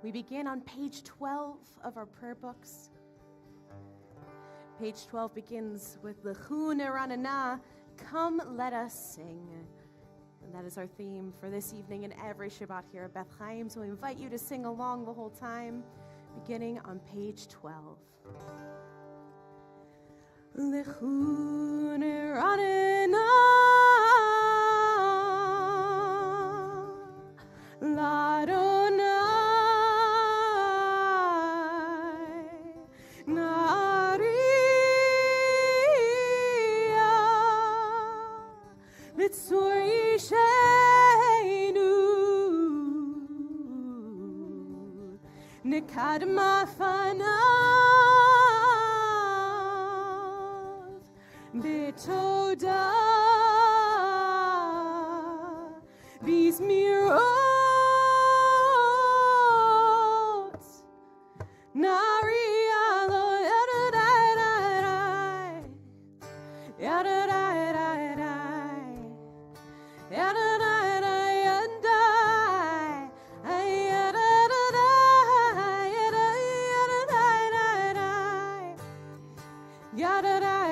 We begin on page 12 of our prayer books. Page 12 begins with the Chun Eranana, Come Let Us Sing. And that is our theme for this evening and every Shabbat here at Beth Chaim. So we invite you to sing along the whole time, beginning on page 12. L'chun eranena l'Adonai nariya l'tzur yishenu nekadma fanav betoda bizmirot nariya lo yadadadadai yadadadadai yadadadadai yadai yadadadadai yadadadadai yadadadadai yadadadadai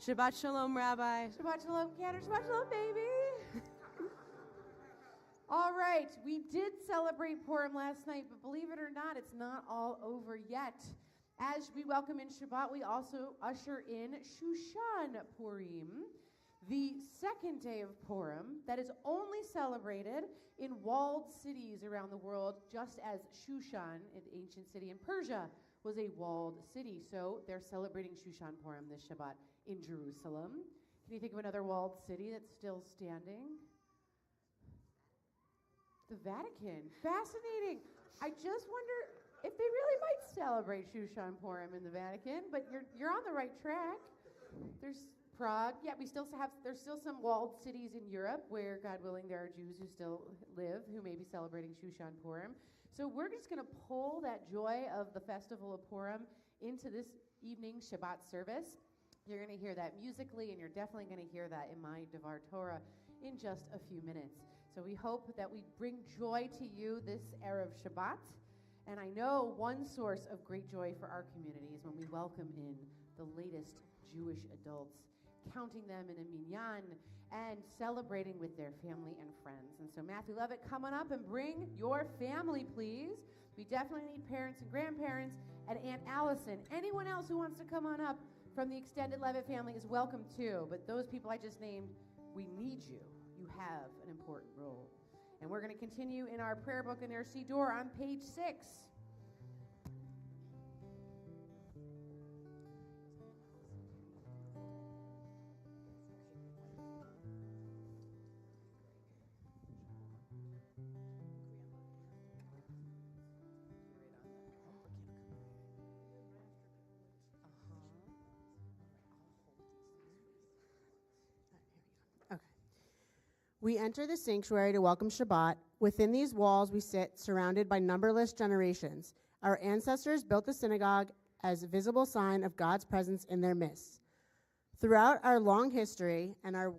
Shabbat Shalom, Rabbi. Shabbat Shalom, Cantor. Shabbat Shalom, baby. All right, we did celebrate Purim last night, but believe it or not, it's not all over yet. As we welcome in Shabbat, we also usher in Shushan Purim, the second day of Purim that is only celebrated in walled cities around the world, just as Shushan, an ancient city in Persia, was a walled city. So they're celebrating Shushan Purim this Shabbat in Jerusalem. Can you think of another walled city that's still standing? The Vatican. Fascinating. I just wonder if they really might celebrate Shushan Purim in the Vatican, but you're on the right track. There's Prague. Yeah, there's still some walled cities in Europe where, God willing, there are Jews who still live who may be celebrating Shushan Purim. So we're just going to pull that joy of the festival of Purim into this evening's Shabbat service. You're going to hear that musically, and you're definitely going to hear that in my Devar Torah in just a few minutes. So we hope that we bring joy to you this Erev Shabbat. And I know one source of great joy for our community is when we welcome in the latest Jewish adults, counting them in a minyan and celebrating with their family and friends. And so Matthew Levitt, come on up and bring your family, please. We definitely need parents and grandparents and Aunt Allison. Anyone else who wants to come on up from the extended Levitt family is welcome too. But those people I just named, we need you. You have an important role. And we're going to continue in our prayer book in our Siddur on page 6. We enter the sanctuary to welcome Shabbat. Within these walls we sit, surrounded by numberless generations. Our ancestors built the synagogue as a visible sign of God's presence in their midst. Throughout our long history and our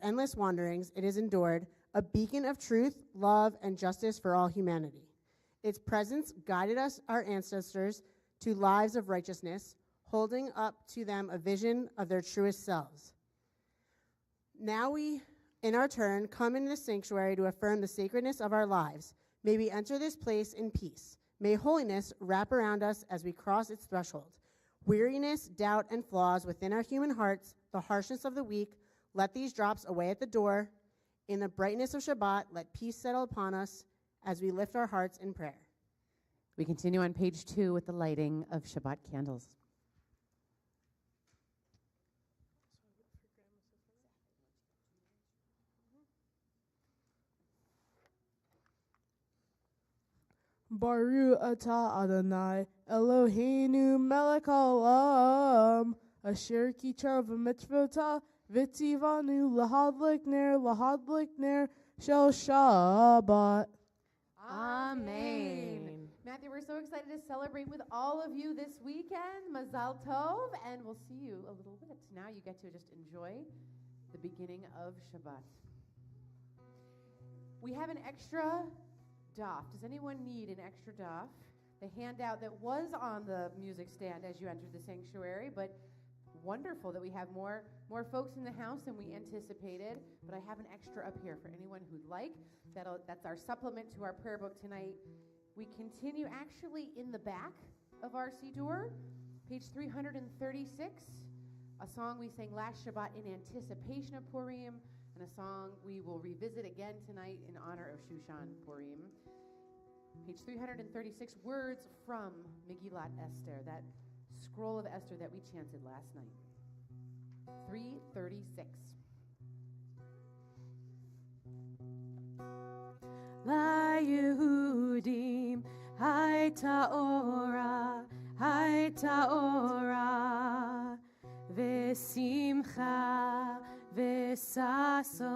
endless wanderings, it has endured, a beacon of truth, love, and justice for all humanity. Its presence guided our ancestors, to lives of righteousness, holding up to them a vision of their truest selves. Now we, in our turn, come into the sanctuary to affirm the sacredness of our lives. May we enter this place in peace. May holiness wrap around us as we cross its threshold. Weariness, doubt, and flaws within our human hearts, the harshness of the weak, let these drops away at the door. In the brightness of Shabbat, let peace settle upon us as we lift our hearts in prayer. We continue on page 2 with the lighting of Shabbat candles. Baruch atah Adonai Eloheinu melech haolam asher kitzar v'mitzvotah v'tzivanu lahadlik ner shel Shabbat. Amen. Matthew, we're so excited to celebrate with all of you this weekend. Mazal Tov, and we'll see you a little bit. Now you get to just enjoy the beginning of Shabbat. We have an extra daf. Does anyone need an extra daf? The handout that was on the music stand as you entered the sanctuary, but wonderful that we have more folks in the house than we anticipated. But I have an extra up here for anyone who'd like. That's our supplement to our prayer book tonight. We continue actually in the back of our Siddur, page 336, a song we sang last Shabbat in anticipation of Purim, and a song we will revisit again tonight in honor of Shushan Purim. Page 336, words from Megillat Esther, that scroll of Esther that we chanted last night. 336. La Yehudim hayta ora v'simcha v'sason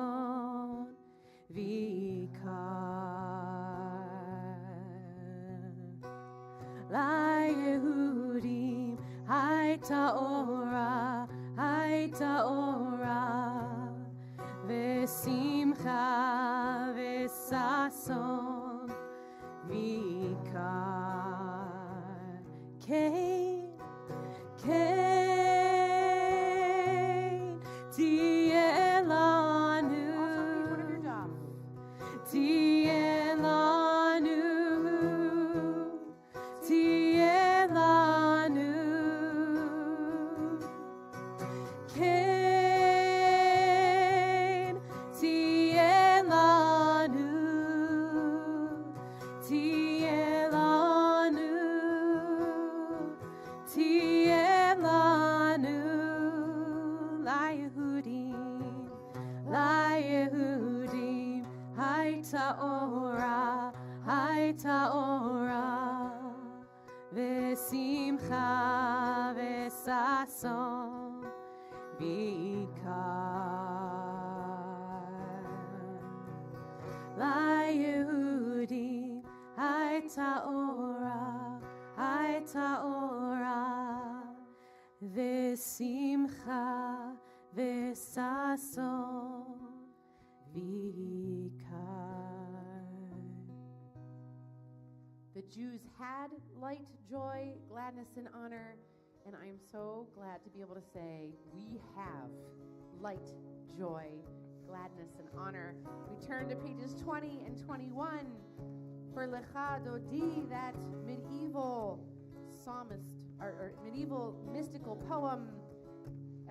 v'ikar. La Yehudim hayta ora v'simcha v'sason v'ikar. Kain tieh lanu, tieh lanu, tieh lanu. Kain tieh lanu, tieh lanu, tieh lanu. La Yehudim hayta ora v'simcha v'sason v'ikar. La Yehudim hayta ora v'simcha v'sason v'ikar. The Jews had light, joy, gladness, and honor, and I am so glad to be able to say we have light, joy, gladness, and honor. We turn to pages 20 and 21 for Lecha Dodi, that medieval psalmist or medieval mystical poem,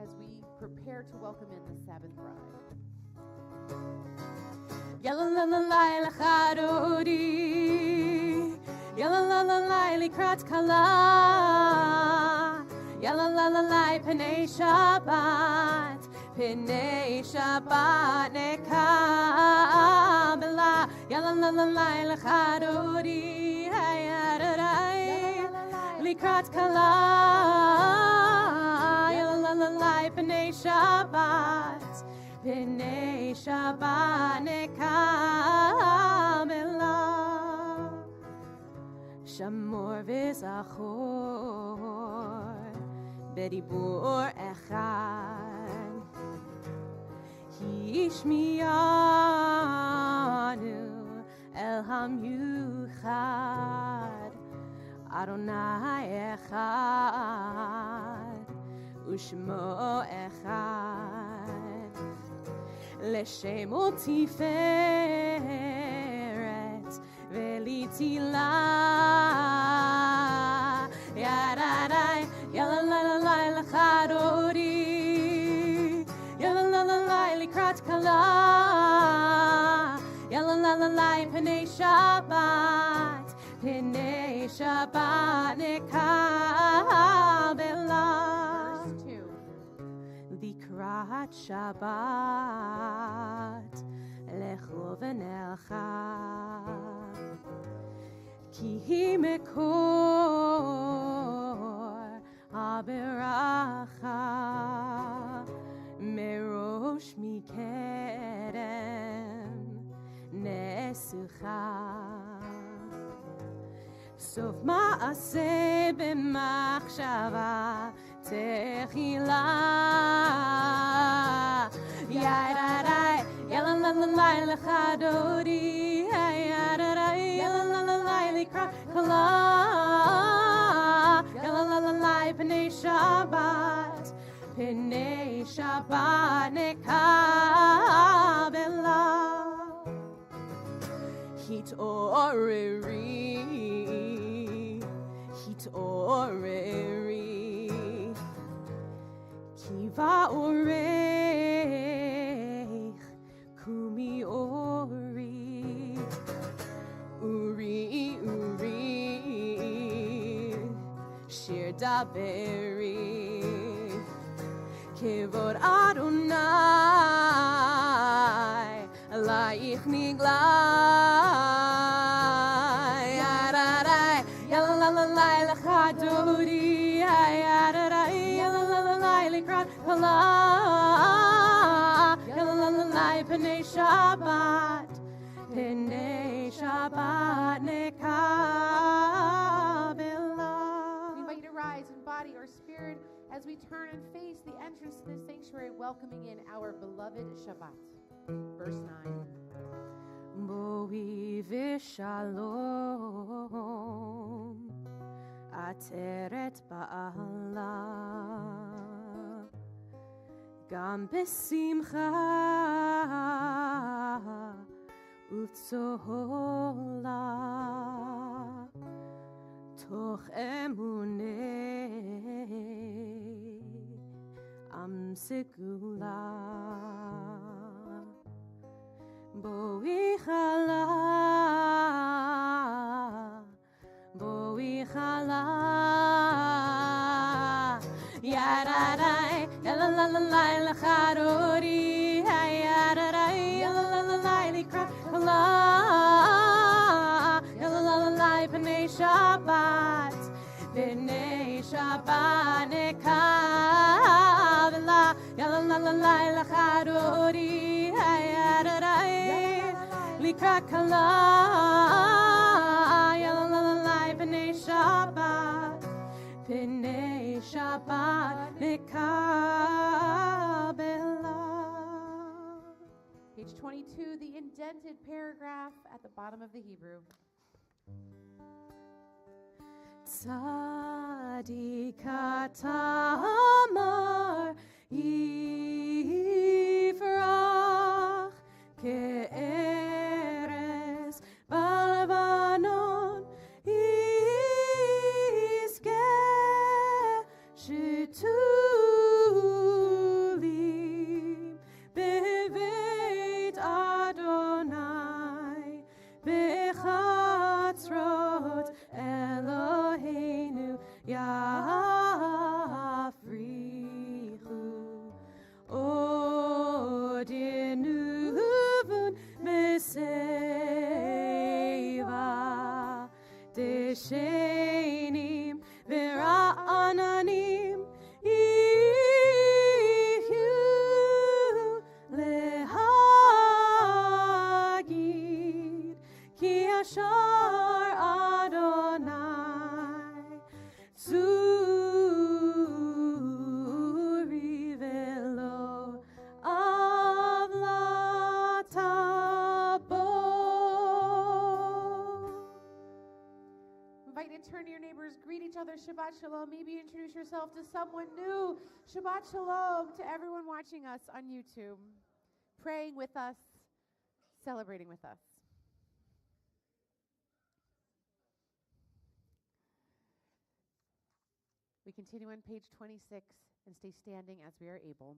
as we prepare to welcome in the Sabbath bride. Yalalalai lachadodi, yalalalai likrat kala, yalalalai penei Shabbat nekabela, yalalalai lachadodi, hayadarai likrat kala, yalalalai penei Shabbat nekabela. Shamor v'zachor bedibur echad, Hishmiyanu el hamyuchad, Adonai echad u'shmo echad, L'shemo tiferet v'litila, Yadadai yalalalai lachadodi, yalalalai likrat kala, yalalalai penei Shabbat nekabela. Verse 2. Likrat Shabbat lechu v'nelcha, כי היא מקור הברכה, מראש מקדם נסוכה. סוף מעשה במחשבה תחילה, יאי יאללה לה לה לה לך דודי, יאללה לה לה לה לקראת קלה, יאללה לה לה לה פני שבת, פני שבת נקבלה. התעוררי, התעוררי, כי באורך קומי אורי, אורי, אורי, שיר דברי, כבוד אדוני עלייך נגלה. Dodi, yalalala, likrat kala, yalalala, pnei Shabbat, nekabela. We invite you to rise in body or spirit as we turn and face the entrance to the sanctuary, welcoming in our beloved Shabbat. Verse 9. Boi v'shalom, Ateret ba'ala, Gam besimcha u'tzola, Toch emunei am segula, Boi chala, Boi chala, Yadadai, Yalalalai, Lachadori, Yadadai, Yalalalai, Likra, Kala, Yalalalai, Pnei Shabbat, Pnei Shabbat, Nekavela, Yalalalai, Lachadori, Yadadai, Likra, Kala, Shabbat, Pnei Shabbat, Nekabela. Page 22, the indented paragraph at the bottom of the Hebrew. Tzadik tamar yifrach ke'eres b'Lebanon. Shitulim beveit Adonai bechatzrot Eloheinu yafrichu odinuvun meseva deshenim vera'ananim ihyu lehagid ki ashar Adonai zuri velo avlatabo. Invite you to turn to your neighbors, greet each other, Shabbat Shalom. Maybe introduce yourself to someone new. Shabbat Shalom to everyone watching us on YouTube, praying with us, celebrating with us. We continue on page 26 and stay standing as we are able.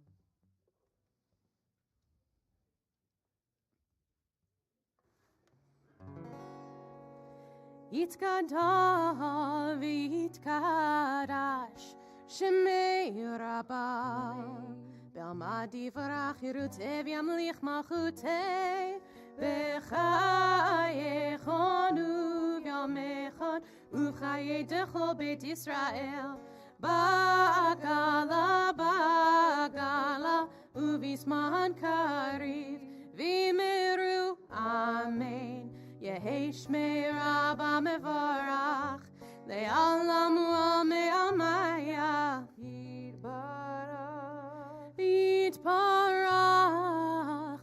Yitkadal v'yitkadash shemei rabah Be'alma divrach yirutev yamlich malchutei B'chayechonu am echad uchaye dechol bet Yisrael Ba'agala ba'agala uvisman kariv v'meru amen Yehi shmei rabba mevarach le'alam u'amei amaya Yitbarach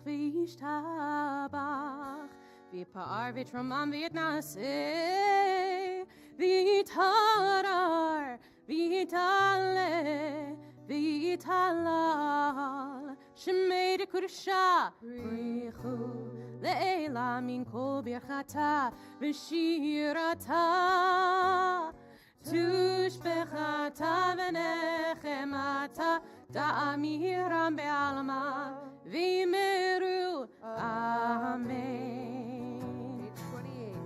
v'yishtabach v'yipar v'yitramam v'yitnaseh v'yitarar v'yitale v'yitalal shemei dekudusha brichu le'ela min kol birchata v'shirata tushbechata v'nechemata Da'amiram be'alma v'meru amen. Page 28.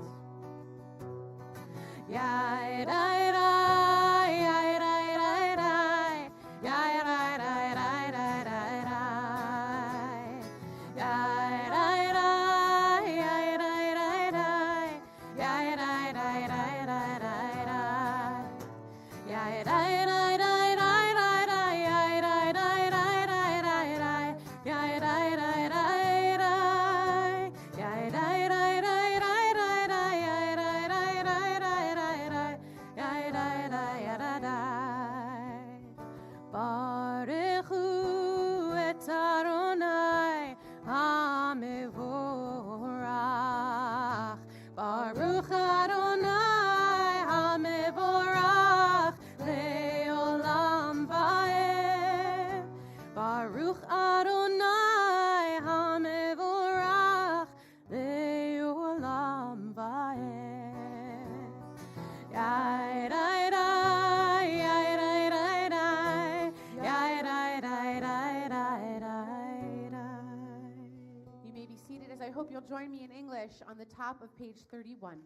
Join me in English on the top of page 31.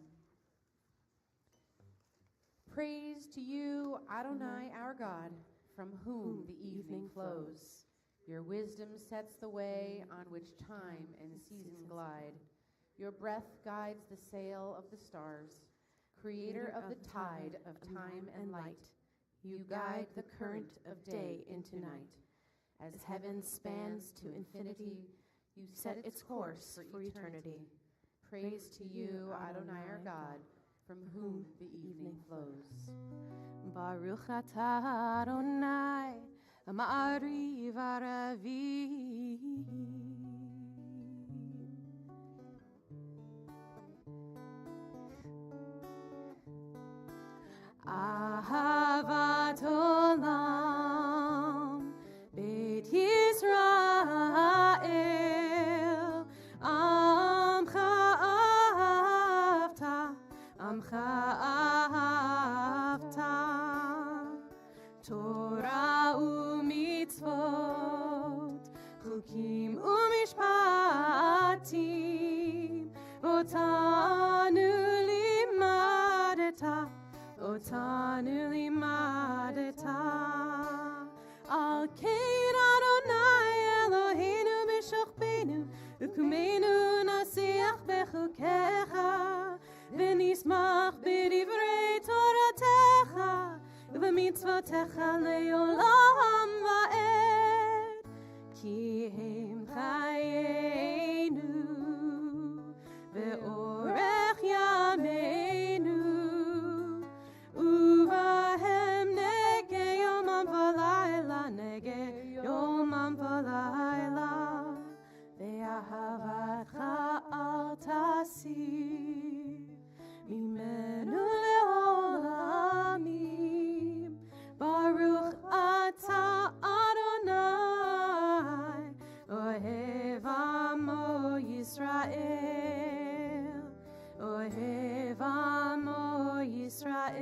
Praise to you, Adonai, our God, from whom the evening flows. Your wisdom sets the way on which time and season glide. Your breath guides the sail of the stars. Creator of the tide of time and light, you guide the current of day into night. As heaven spans to infinity, you set its course for eternity. Praise to you, Adonai our God, from whom the evening flows. Baruch atah Adonai, ma'ariv aravi. Ahavat olam, Beit Yisrael, Amcha ahavta, Torah u'mitzvot, Chukim u'mishpatim, Otanu limadeta, Al kein Adonai Eloheinu b'shochbeinu, U'kumeinu nasiach bechukecha, V'nismach b'divrei Toratecha, U'b'mitzvotecha le'olam va'ed, Ki hem chayenu, ve'orech yameinu, Uvahem nege yomam v'layla, nege yomam v'layla, ve'ahavatcha al tasir, mimenu le'olamim, Baruch atah Adonai, ohev amo Yisrael, ohev amo Yisrael.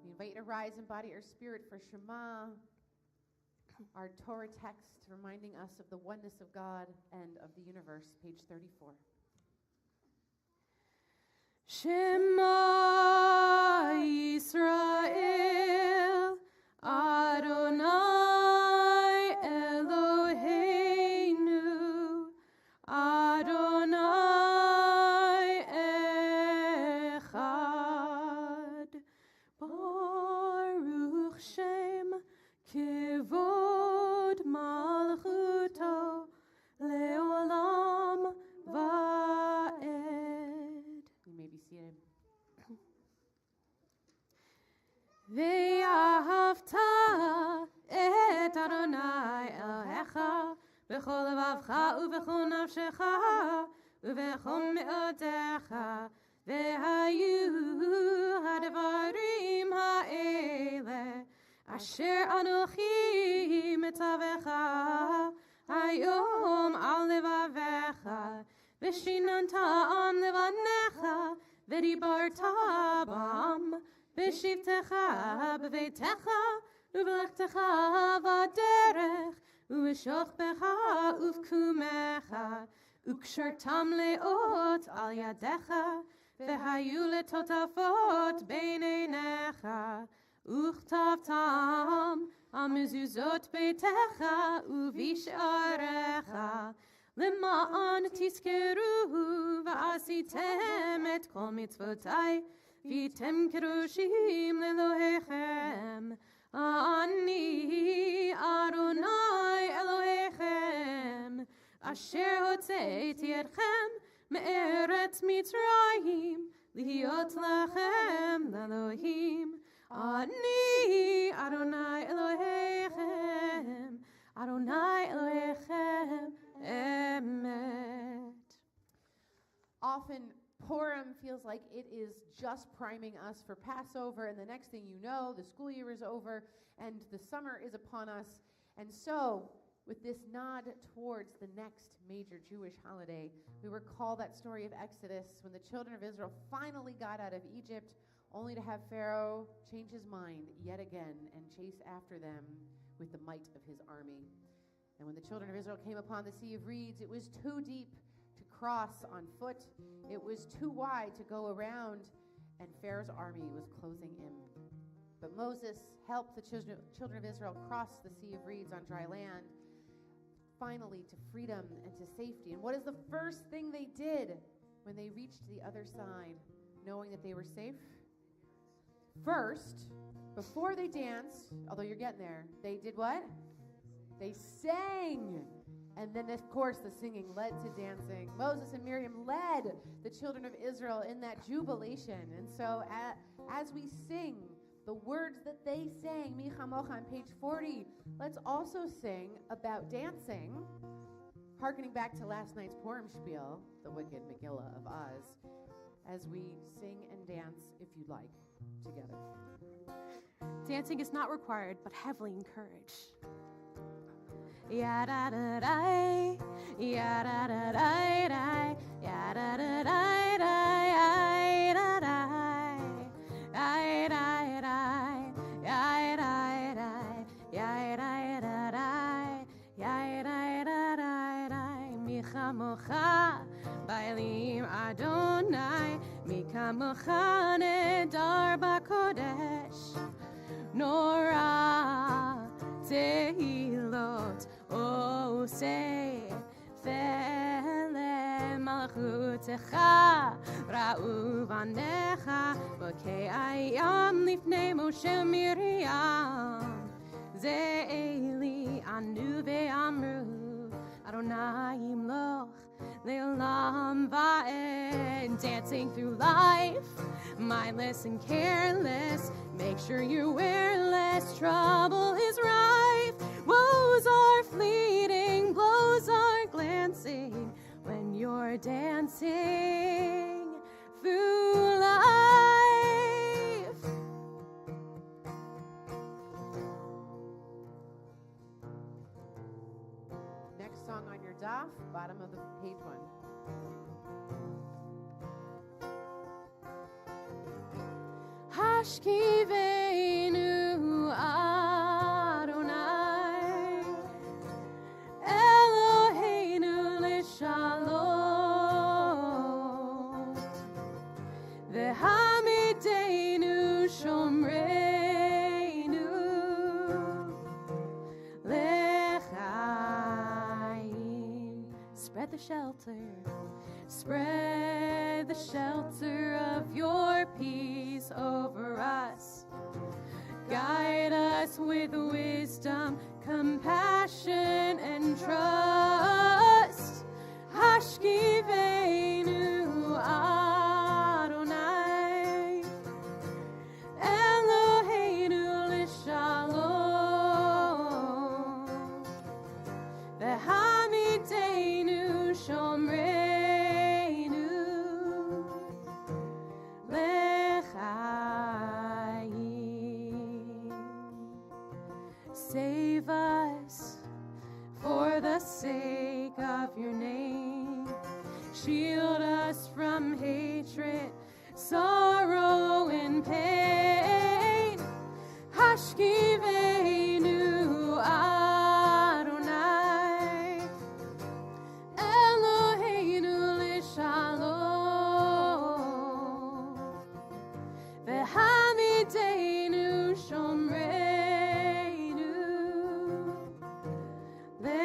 We invite you to rise in body or spirit for Shema, our Torah text reminding us of the oneness of God and of the universe, page 34. Shema Yisrael, Adonai Eloheinu, Adonai ואהבת את אדוני אלוהיך בכל לבבך ובכל נפשך ובכל מאודך, והיו הדברים האלה אשר אנוכי מצווך היום על לבביך, ושיננתם לבניך ודיברת בם בשבתך בביתך ובלכתך בדרך ובשוכבך ובקומך, וקשרתם לאות על ידיך, והיו לטוטפות בין עיניך, וכתבתם על מזוזות ביתך ובשעריך, למען תזכרו ועשיתם את כל מצוותי, והייתם קדושים לאלוהיכם. אני אדוני אלוהיכם, אשר הוצאתי אתכם מארץ מצרים, להיות לכם לאלוהים. אני אדוני אלוהיכם, אדוני אלוהיכם emet. Often Purim feels like it is just priming us for Passover, and the next thing you know, the school year is over and the summer is upon us. And so, with this nod towards the next major Jewish holiday, we recall that story of Exodus when the children of Israel finally got out of Egypt, only to have Pharaoh change his mind yet again and chase after them with the might of his army. And when the children of Israel came upon the Sea of Reeds, it was too deep to cross on foot. It was too wide to go around, and Pharaoh's army was closing in. But Moses helped the children of Israel cross the Sea of Reeds on dry land, finally to freedom and to safety. And what is the first thing they did when they reached the other side, knowing that they were safe? First, before they danced, although you're getting there, they did what? They sang. And then, of course, the singing led to dancing. Moses and Miriam led the children of Israel in that jubilation. And so as we sing the words that they sang, Mi Chamocha on page 40, let's also sing about dancing, hearkening back to last night's Purim spiel, the wicked Megillah of Oz, as we sing and dance, if you'd like, together. Dancing is not required, but heavily encouraged. Ya da da da, ya da da da da, ya da da da da, ya da da, ya da da, ya da da, ya da da, ya da da. Mi chamocha bailim Adonai, mi kamocha nedar bakodesh, nora tehilot. Oh, say, Fele Malchutecha, Ra'u Vanecha, Bokei Ayam Lifnei Moshe Miriam, Ze Eli Anu Ve'amru, Adonai Yimloch, Le'olam Va'ed, dancing through life, mindless and careless, make sure you're wearless, trouble is rife, woes are fleeting, blows are glancing, when you're dancing through life. Next song on your daf, bottom of the page 1. Hashkivenu Adonai, Eloheinu l'shalom, v'hamidenu shomreinu l'chaim. Spread the shelter. Spread the shelter of your peace over us. Guide us with wisdom, compassion, and trust. Hashkivenu Adonai, Eloheinu save us for the sake of your name. Shield us from hatred, sorrow, and pain. Hashkiveinu Adonai, Eloheinu l'shalom, v'hamideinu shomreinu l'chaim,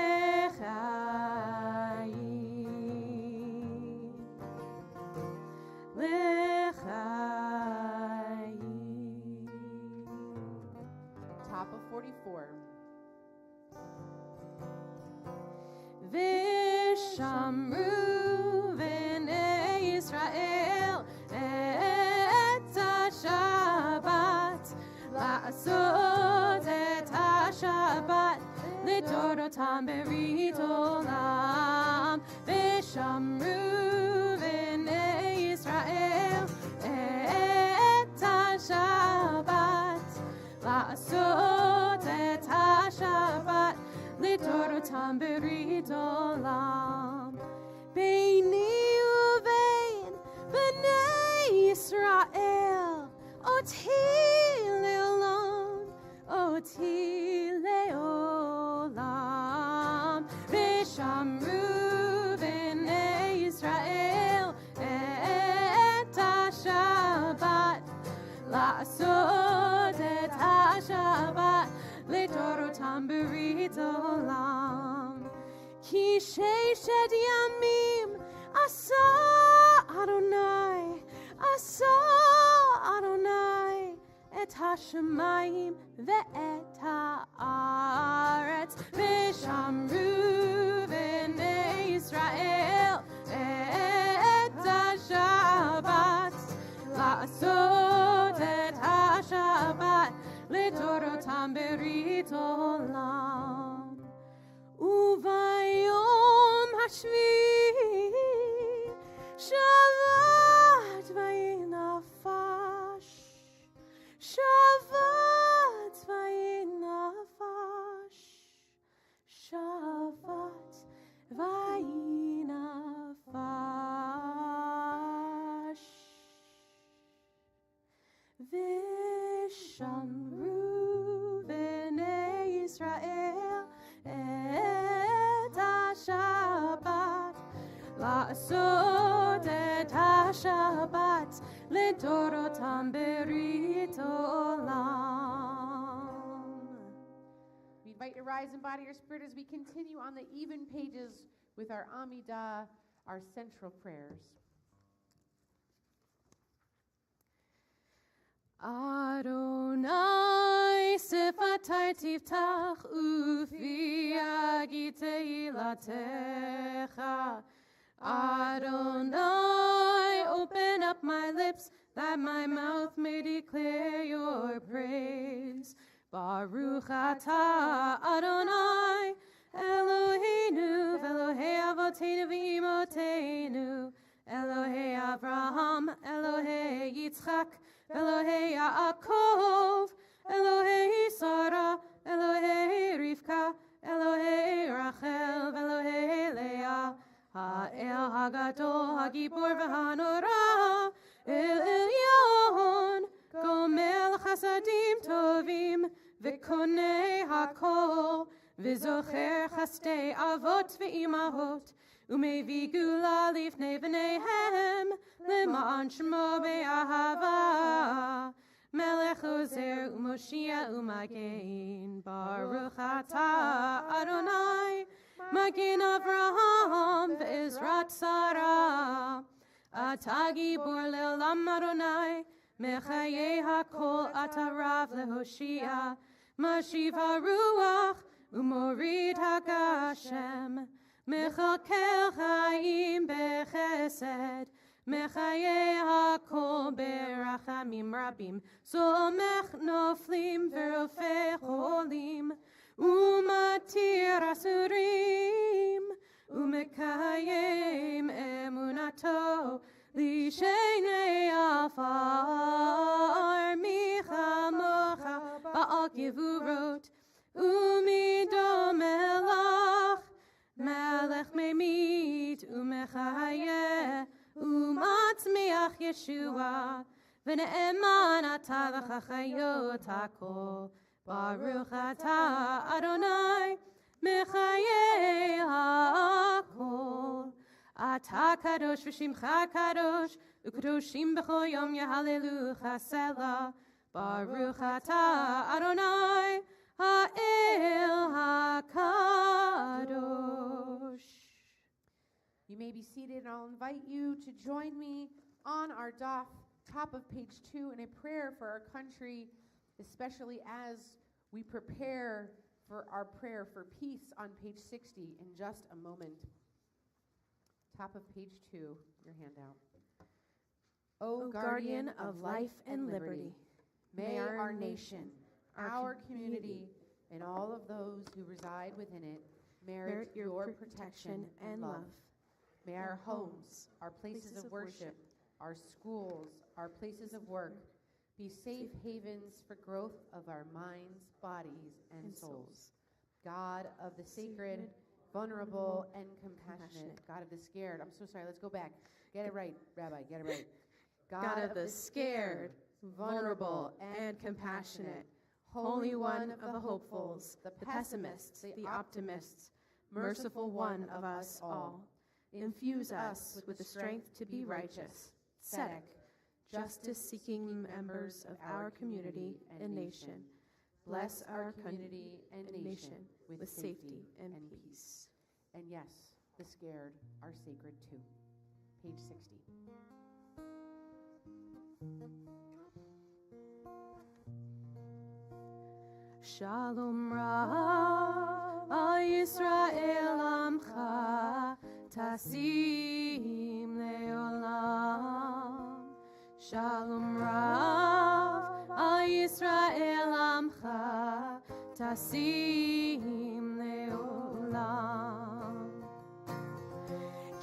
l'chaim. Top of 44. Vishamru v'nei Yisrael et ha-Shabbat, la'asot et ha-Shabbat lidorotam berit olam. Vishamru v'nei Yisrael et ha-Shabbat, la'asot et ha-Shabbat lidorotam berit olam. Beini uvein b'nei Yisrael, oti le'olam, oti le'olam. Vishamru b'nei Yisrael et ha-Shabbat, la'asot et ha-Shabbat lidorotam berit olam. Ki sheshet yamim asa Adonai, asa Adonai et hashamayim ve'et haaretz. Vishamru v'nei Yisrael et ha-Shabbat, la'asot et ha-Shabbat lidorotam berit olam. Uvayom hashvi'i Shabbat vayinafash, Shabbat vayinafash, Shabbat vayinafash. Vishamru v'nei Yisrael et ha-Shabbat, la'asot et ha-Shabbat lidorotam berit olam. We invite you to rise in body or spirit as we continue on the even pages with our Amidah, our central prayers. Adonai sifatai tiftach ufi agi teilatecha. Adonai, open up my lips that my mouth may declare your praise. Baruch atah Adonai, Eloheinu, Elohei Avoteinu v'Imotenu, Elohei Avraham, Elohei Yitzchak, Elohei Yaakov, Elohei Sarah, Elohei Rivka, Elohei Rachel, Elohei Leah, Ha'el Hagadol, Hagibor v'Hanora, El Elyon, Gomel Chasadim Tovim, V'konei Hakol, V'zocher Chastei Avot v'Imahot, Umevi Gula Lifnei V'neihem, L'ma'an Shmo Be'ahava, Melech Ozer U'Moshia U'Magen, Baruch Atah Adonai, Magen Avraham V'Ezrat Sarah, Atah Gibor Le'olam Adonai, Mechayei HaKol Atah Rav Lehoshia, Mashiv HaRuach U'Morid HaGashem, Mechakel Chaim Bechesed, Mechayei HaKol Berachamim Rabim, Somech Noflim V'Rofei Cholim, Umatir Asurim, Umekayim Emunato, Lishenei Afar, Micha Mocha Ba'al Gevurot, Umi Yeshua, v'ne'eman ata v'chachayot hakol. Baruch ata Adonai, mechayei hakol. Ata kadosh v'shimcha kadosh, u'kadoshim b'chol yom yehallelu Selah. Baruch ata Adonai, ha'el hakadosh. You may be seated, and I'll invite you to join me on our daf, top of page 2, in a prayer for our country, especially as we prepare for our prayer for peace on page 60 in just a moment. Top of page 2, your handout. O guardian of life and liberty, may our nation, our community, and all of those who reside within it merit your protection and love. May our homes, our places of worship, our schools, our places of work be safe havens for growth of our minds, bodies, and souls. God of the sacred, vulnerable, and compassionate. God of the scared. I'm so sorry, let's go back. Get it right, Rabbi, get it right. God of the scared, vulnerable, and compassionate, Holy One of the hopefuls, the pessimists, the optimists, merciful One of us all. Infuse us with the strength to be righteous, tzedek, justice-seeking members of our community and nation. Bless our community and nation with safety and peace. And yes, the scared are sacred too. Page 60. Shalom Rav al Yisrael Amcha Tasim Leolam. Shalom Rav al Yisrael Amcha Tasim Leolam.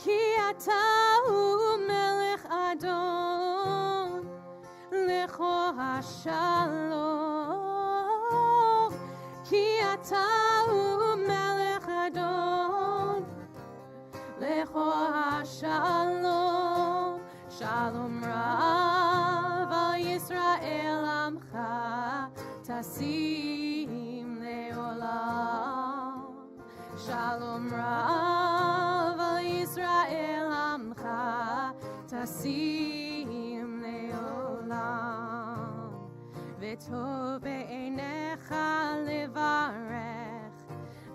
Ki ata hu melech Adon lecho hashalom. Ki ata hu melech Adon lecho hashalom. Shalom Rav al Yisrael Amcha Tasim Leolam. Shalom Rav al Yisrael Amcha Tasim Leolam. V'tov be'einecha levarech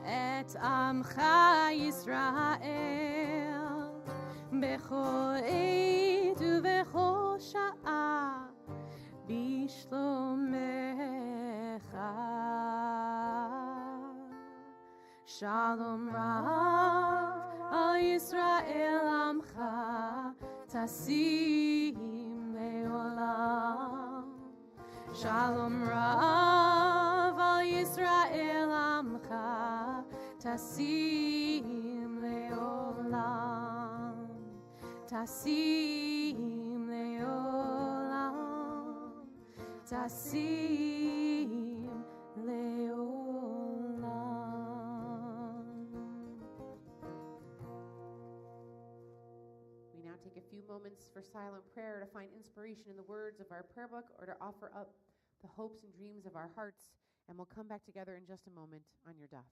et Amcha Yisrael bechol עת ובכל שעה בשלומך. Shalom Rav al Yisrael Amcha Tasim Leolam. Shalom Rav al Yisrael Amcha Tasim Leolam. Tasim Leolam. Tasim Leolam. We now take a few moments for silent prayer to find inspiration in the words of our prayer book or to offer up the hopes and dreams of our hearts, and we'll come back together in just a moment on your daf.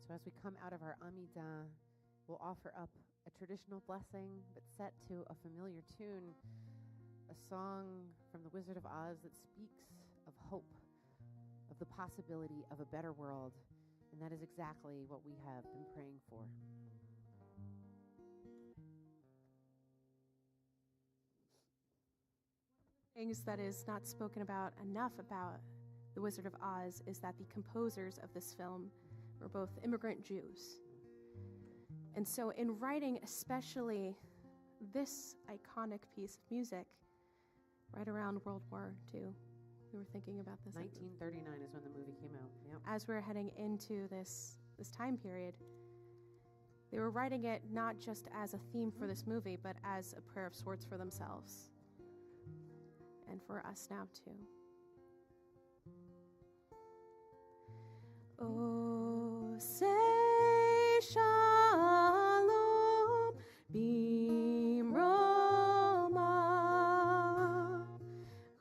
So as we come out of our Amidah, we'll offer up a traditional blessing, but set to a familiar tune, a song from the Wizard of Oz that speaks of hope, of the possibility of a better world, and that is exactly what we have been praying for. Things that is not spoken about enough about The Wizard of Oz is that the composers of this film were both immigrant Jews. And so in writing especially this iconic piece of music, right around World War II, we were thinking about this. 1939 is when the movie came out. Yep. As we're heading into this time period, they were writing it not just as a theme for this movie, but as a prayer of sorts for themselves. And for us now, too. Oh, say shalom, bimroma,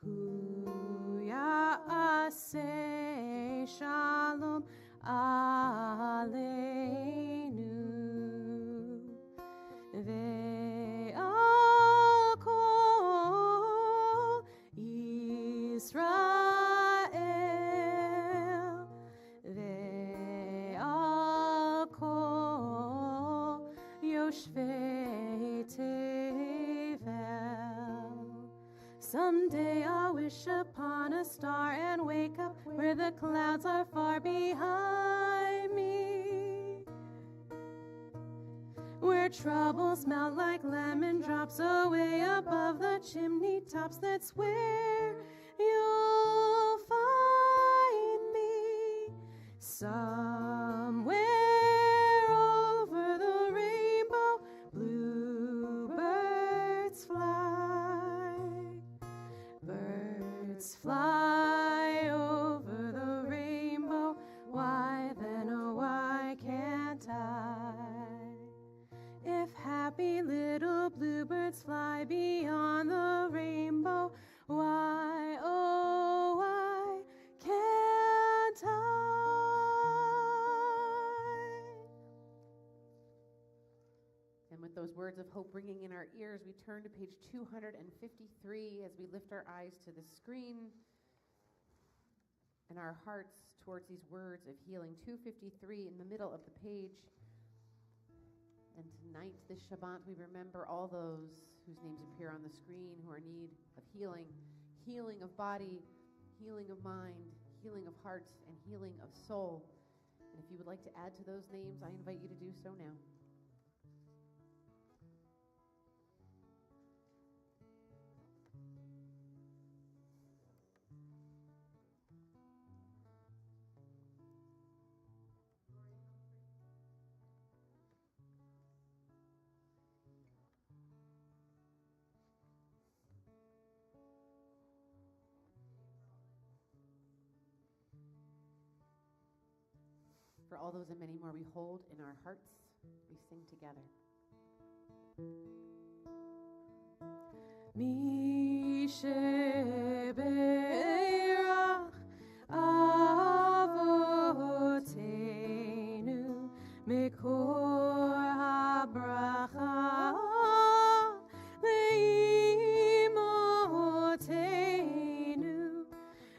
huya say shalom, aleinu, ve'al kol Yisrael, ve'al kol yoshvei tevel. Someday I'll wish upon a star and wake up where the clouds are far behind me, where troubles melt like lemon drops away above the chimney tops. That's where you'll find me, somewhere over the rainbow. Bluebirds fly, birds fly over the rainbow. Why then, oh, why can't I? If happy little bluebirds fly beyond the rainbow, why, oh, why can't I? And with those words of hope ringing in our ears, we turn to page 253 as we lift our eyes to the screen and our hearts towards these words of healing. 253 in the middle of the page. And tonight, this Shabbat, we remember all those whose names appear on the screen who are in need of healing, healing of body, healing of mind, healing of heart, and healing of soul. And if you would like to add to those names, I invite you to do so now. For all those and many more we hold in our hearts, we sing together. Mi sheberach avotenu mekor habracha leimotenu.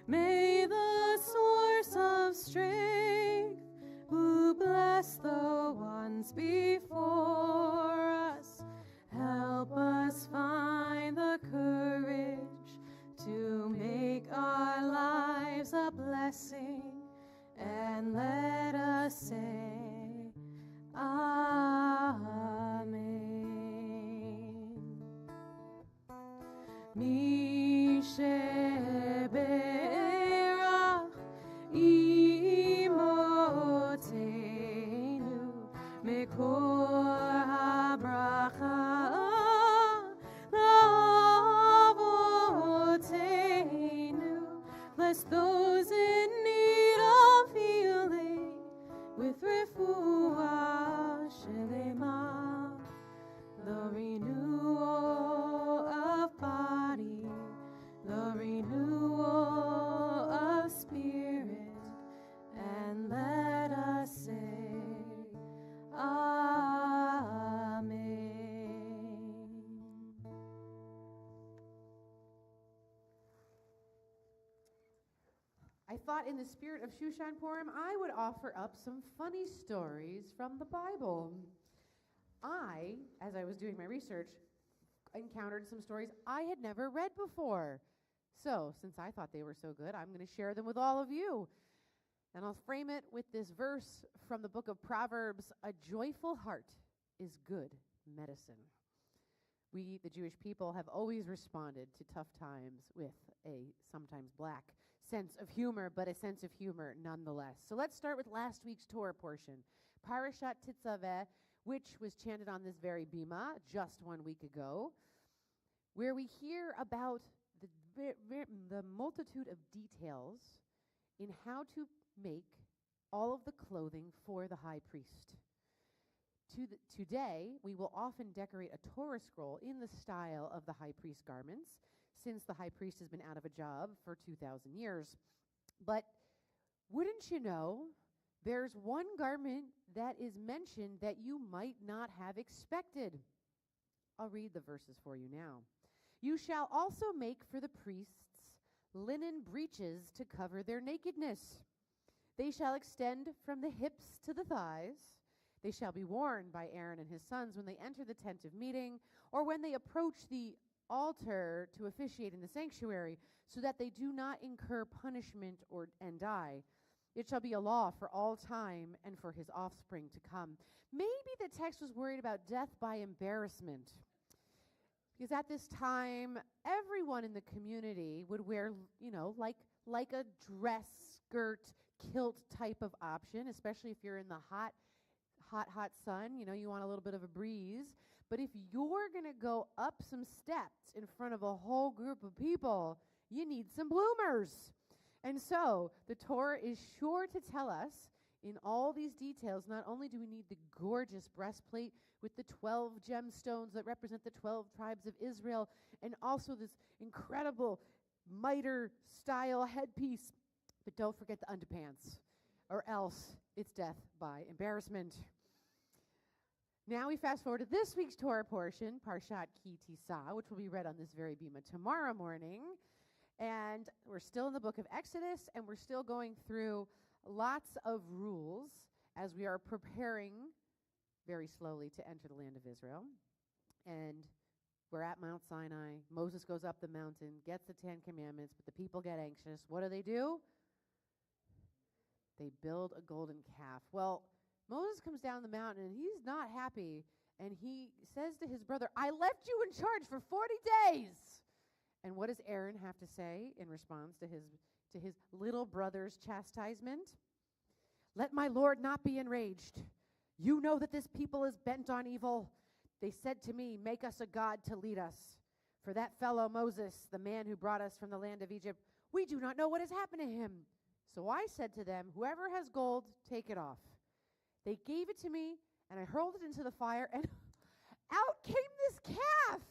May the source of strength who bless the ones before us help us find the courage to make our lives a blessing, and let us say Amen. Mi sheberach imotenu mekor habracha lavotenu. Bless those in need of healing with refuah shelema, the renewal of body, the renewal of spirit, and let us say Amen. I thought in the spirit of Shushan Purim, I would offer up some funny stories from the Bible. As I was doing my research, encountered some stories I had never read before. So, since I thought they were so good, I'm going to share them with all of you. And I'll frame it with this verse from the book of Proverbs: a joyful heart is good medicine. We, the Jewish people, have always responded to tough times with a sometimes black sense of humor, but a sense of humor nonetheless. So let's start with last week's Torah portion, Parashat Tetzaveh, which was chanted on this very bima just 1 week ago, where we hear about the multitude of details in how to make all of the clothing for the high priest. Today, we will often decorate a Torah scroll in the style of the high priest garments, since the high priest has been out of a job for 2,000 years. But wouldn't you know, there's one garment that is mentioned that you might not have expected. I'll read the verses for you now. You shall also make for the priests linen breeches to cover their nakedness. They shall extend from the hips to the thighs. They shall be worn by Aaron and his sons when they enter the tent of meeting, or when they approach the altar to officiate in the sanctuary, so that they do not incur punishment and die. It shall be a law for all time and for his offspring to come. Maybe the text was worried about death by embarrassment, because at this time, everyone in the community would wear, like a dress, skirt, kilt type of option, especially if you're in the hot sun. You want a little bit of a breeze. But if you're going to go up some steps in front of a whole group of people, you need some bloomers. And so the Torah is sure to tell us in all these details, not only do we need the gorgeous breastplate with the 12 gemstones that represent the 12 tribes of Israel, and also this incredible mitre-style headpiece, but don't forget the underpants, or else it's death by embarrassment. Now we fast forward to this week's Torah portion, Parshat Ki Tisa, which will be read on this very bima tomorrow morning. And we're still in the book of Exodus, and we're still going through lots of rules as we are preparing very slowly to enter the land of Israel. And we're at Mount Sinai. Moses goes up the mountain, gets the 10 Commandments, but the people get anxious. What do? They build a golden calf. Well, Moses comes down the mountain, and he's not happy, and he says to his brother, I left you in charge for 40 days. And what does Aaron have to say in response to his little brother's chastisement? Let my Lord not be enraged. You know that this people is bent on evil. They said to me, make us a god to lead us. For that fellow Moses, the man who brought us from the land of Egypt, we do not know what has happened to him. So I said to them, whoever has gold, take it off. They gave it to me, and I hurled it into the fire, and out came this calf.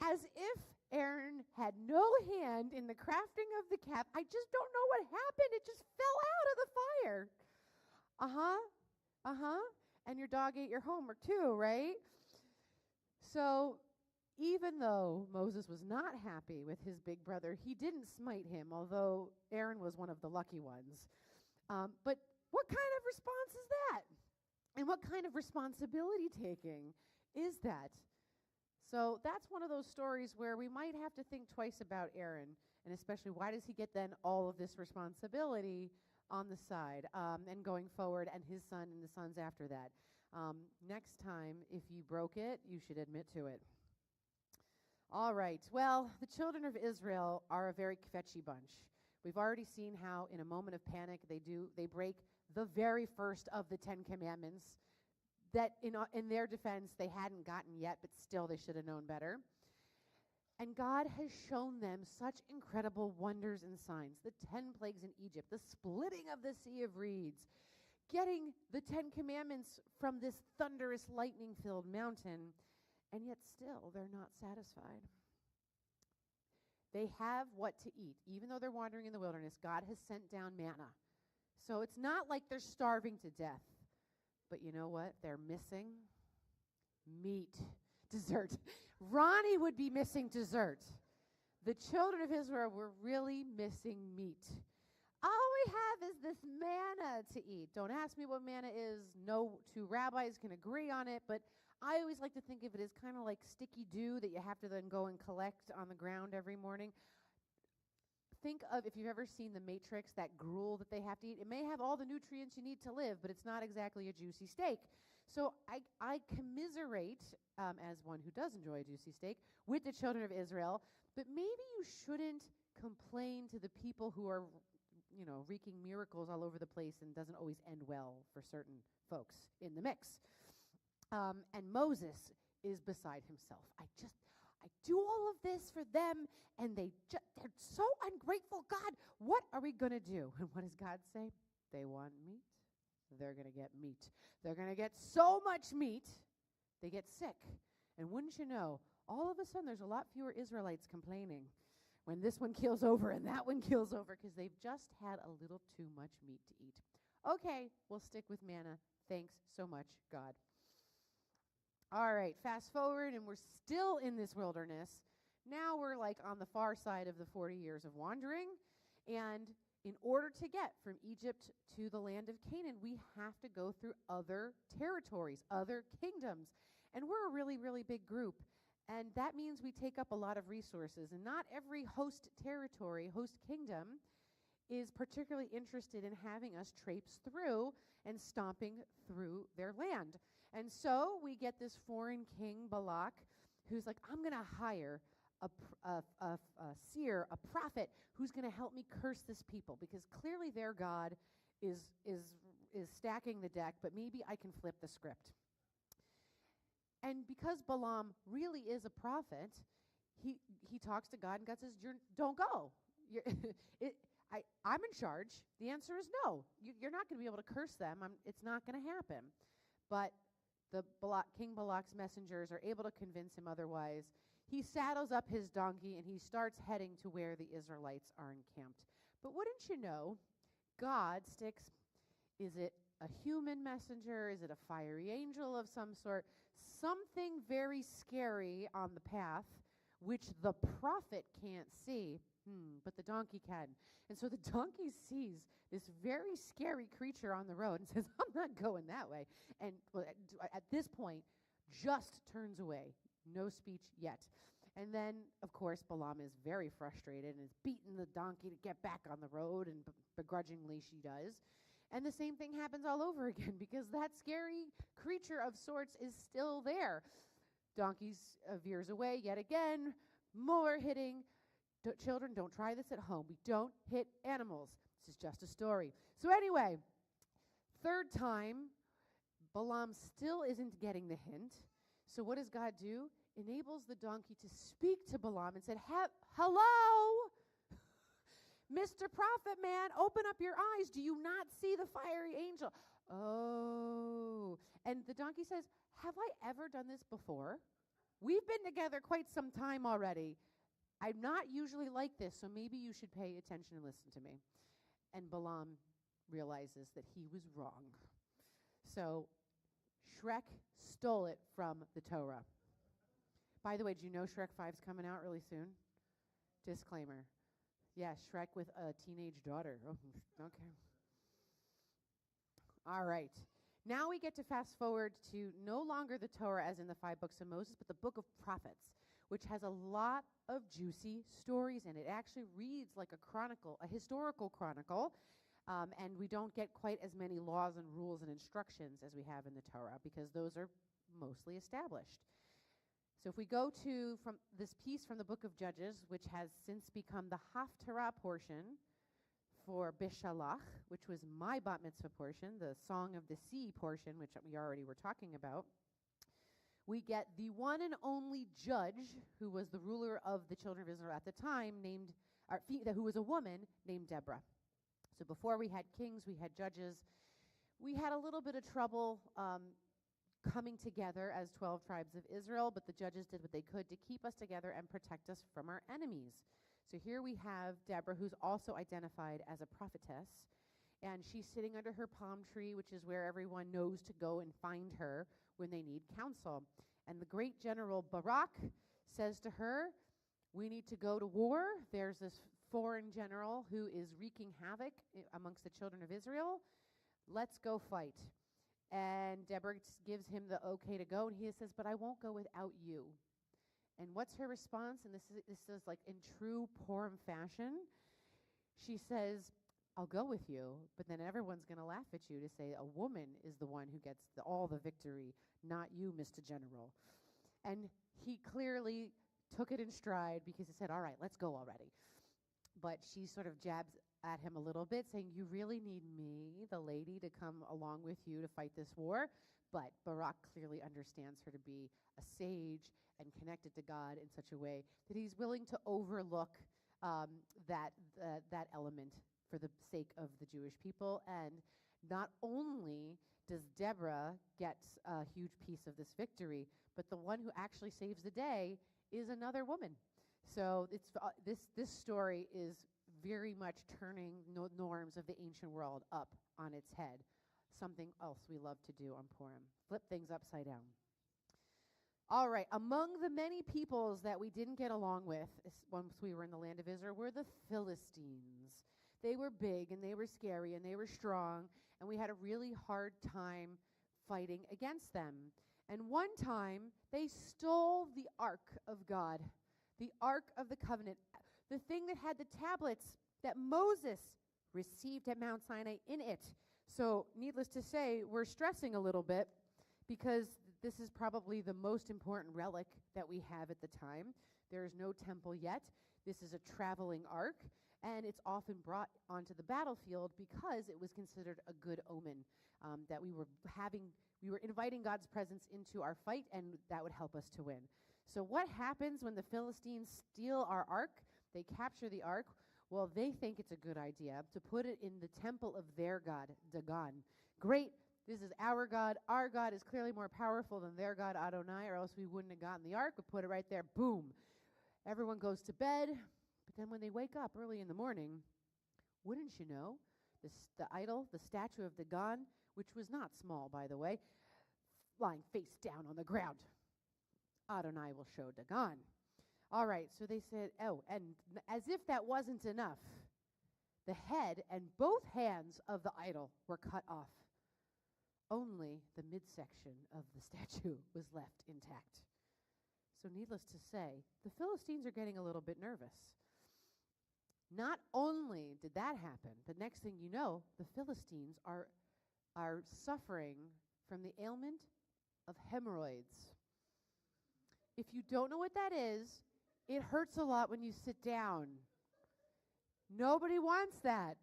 As if Aaron had no hand in the crafting of the calf. I just don't know what happened. It just fell out of the fire. And your dog ate your homework too, right? So even though Moses was not happy with his big brother, he didn't smite him, although Aaron was one of the lucky ones. But what kind of response is that? And what kind of responsibility taking is that? So that's one of those stories where we might have to think twice about Aaron, and especially why does he get then all of this responsibility on the side and going forward, and his son and the sons after that. Next time, if you broke it, you should admit to it. All right. Well, the children of Israel are a very kvetchy bunch. We've already seen how in a moment of panic they break the very first of the 10 Commandments that in their defense they hadn't gotten yet, but still they should have known better. And God has shown them such incredible wonders and signs. The 10 plagues in Egypt, the splitting of the Sea of Reeds, getting the 10 Commandments from this thunderous lightning-filled mountain, and yet still they're not satisfied. They have what to eat. Even though they're wandering in the wilderness, God has sent down manna. So it's not like they're starving to death. But you know what? They're missing meat, dessert. Ronnie would be missing dessert. The children of Israel were really missing meat. All we have is this manna to eat. Don't ask me what manna is. No two rabbis can agree on it, but I always like to think of it as kind of like sticky dew that you have to then go and collect on the ground every morning. Think of, if you've ever seen The Matrix, that gruel that they have to eat. It may have all the nutrients you need to live, but it's not exactly a juicy steak. So I commiserate, as one who does enjoy a juicy steak, with the children of Israel, but maybe you shouldn't complain to the people who are, wreaking miracles all over the place and doesn't always end well for certain folks in the mix. And Moses is beside himself. I do all of this for them, and they're so ungrateful. God, what are we going to do? And what does God say? They want meat. They're going to get meat. They're going to get so much meat, they get sick. And wouldn't you know, all of a sudden there's a lot fewer Israelites complaining when this one keels over and that one keels over because they've just had a little too much meat to eat. Okay, we'll stick with manna. Thanks so much, God. All right, fast forward, and we're still in this wilderness. Now we're like on the far side of the 40 years of wandering. And in order to get from Egypt to the land of Canaan, we have to go through other territories, other kingdoms. And we're a really, really big group. And that means we take up a lot of resources. And not every host territory, host kingdom, is particularly interested in having us traipse through and stomping through their land. And so we get this foreign king, Balak, who's like, I'm going to hire a seer, a prophet, who's going to help me curse this people, because clearly their God is stacking the deck, but maybe I can flip the script. And because Balaam really is a prophet, he talks to God, and God says, don't go. I'm in charge. The answer is no. You're not going to be able to curse them. It's not going to happen. But King Balak's messengers are able to convince him otherwise. He saddles up his donkey, and he starts heading to where the Israelites are encamped. But wouldn't you know, God sticks, is it a human messenger? Is it a fiery angel of some sort? Something very scary on the path, which the prophet can't see, but the donkey can. And so the donkey sees this very scary creature on the road and says, I'm not going that way. And at this point, just turns away. No speech yet. And then, of course, Balaam is very frustrated and is beating the donkey to get back on the road, and begrudgingly she does. And the same thing happens all over again, because that scary creature of sorts is still there. Donkey veers away yet again, more hitting. Children, don't try this at home. We don't hit animals. This is just a story. So anyway, third time, Balaam still isn't getting the hint. So what does God do? Enables the donkey to speak to Balaam and said, hello, Mr. Prophet Man, open up your eyes. Do you not see the fiery angel? Oh. And the donkey says, have I ever done this before? We've been together quite some time already. I'm not usually like this, so maybe you should pay attention and listen to me. And Balaam realizes that he was wrong. So Shrek stole it from the Torah. By the way, do you know Shrek 5's coming out really soon? Disclaimer. Yeah, Shrek with a teenage daughter. Oh, okay. All right. Now we get to fast forward to no longer the Torah as in the 5 books of Moses, but the book of prophets, which has a lot of juicy stories in it. It actually reads like a chronicle, a historical chronicle, and we don't get quite as many laws and rules and instructions as we have in the Torah, because those are mostly established. So if we go to from this piece from the book of Judges, which has since become the Haftarah portion for Bishalach, which was my bat mitzvah portion, the Song of the Sea portion, which we already were talking about, we get the one and only judge who was the ruler of the children of Israel at the time, who was a woman named Deborah. So before we had kings, we had judges. We had a little bit of trouble coming together as 12 tribes of Israel, but the judges did what they could to keep us together and protect us from our enemies. So here we have Deborah, who's also identified as a prophetess, and she's sitting under her palm tree, which is where everyone knows to go and find her when they need counsel. And the great general Barak says to her, we need to go to war. There's this foreign general who is wreaking havoc amongst the children of Israel. Let's go fight. And Deborah gives him the okay to go, and he says, but I won't go without you. And what's her response? And this is like in true Purim fashion. She says, I'll go with you, but then everyone's going to laugh at you to say a woman is the one who gets all the victory, not you, Mr. General. And he clearly took it in stride because he said, all right, let's go already. But she sort of jabs at him a little bit, saying, you really need me, the lady, to come along with you to fight this war. But Barak clearly understands her to be a sage and connected to God in such a way that he's willing to overlook that element for the sake of the Jewish people. And not only does Deborah get a huge piece of this victory, but the one who actually saves the day is another woman. So it's this story is very much turning norms of the ancient world up on its head. Something else we love to do on Purim. Flip things upside down. All right, among the many peoples that we didn't get along with once we were in the land of Israel were the Philistines. They were big, and they were scary, and they were strong, and we had a really hard time fighting against them. And one time, they stole the Ark of God, the Ark of the Covenant, the thing that had the tablets that Moses received at Mount Sinai in it. So, needless to say, we're stressing a little bit because this is probably the most important relic that we have at the time. There is no temple yet. This is a traveling ark, and it's often brought onto the battlefield because it was considered a good omen that we were inviting God's presence into our fight, and that would help us to win. So what happens when the Philistines steal our ark? They capture the ark. Well, they think it's a good idea to put it in the temple of their god, Dagon. Great. This is our God. Our God is clearly more powerful than their God, Adonai, or else we wouldn't have gotten the ark. We put it right there. Boom. Everyone goes to bed. But then when they wake up early in the morning, wouldn't you know, the idol, the statue of Dagon, which was not small, by the way, lying face down on the ground. Adonai will show Dagon. All right, so they said, oh, and as if that wasn't enough, the head and both hands of the idol were cut off. Only the midsection of the statue was left intact. So needless to say, the Philistines are getting a little bit nervous. Not only did that happen, the next thing you know, the Philistines are suffering from the ailment of hemorrhoids. If you don't know what that is, it hurts a lot when you sit down. Nobody wants that.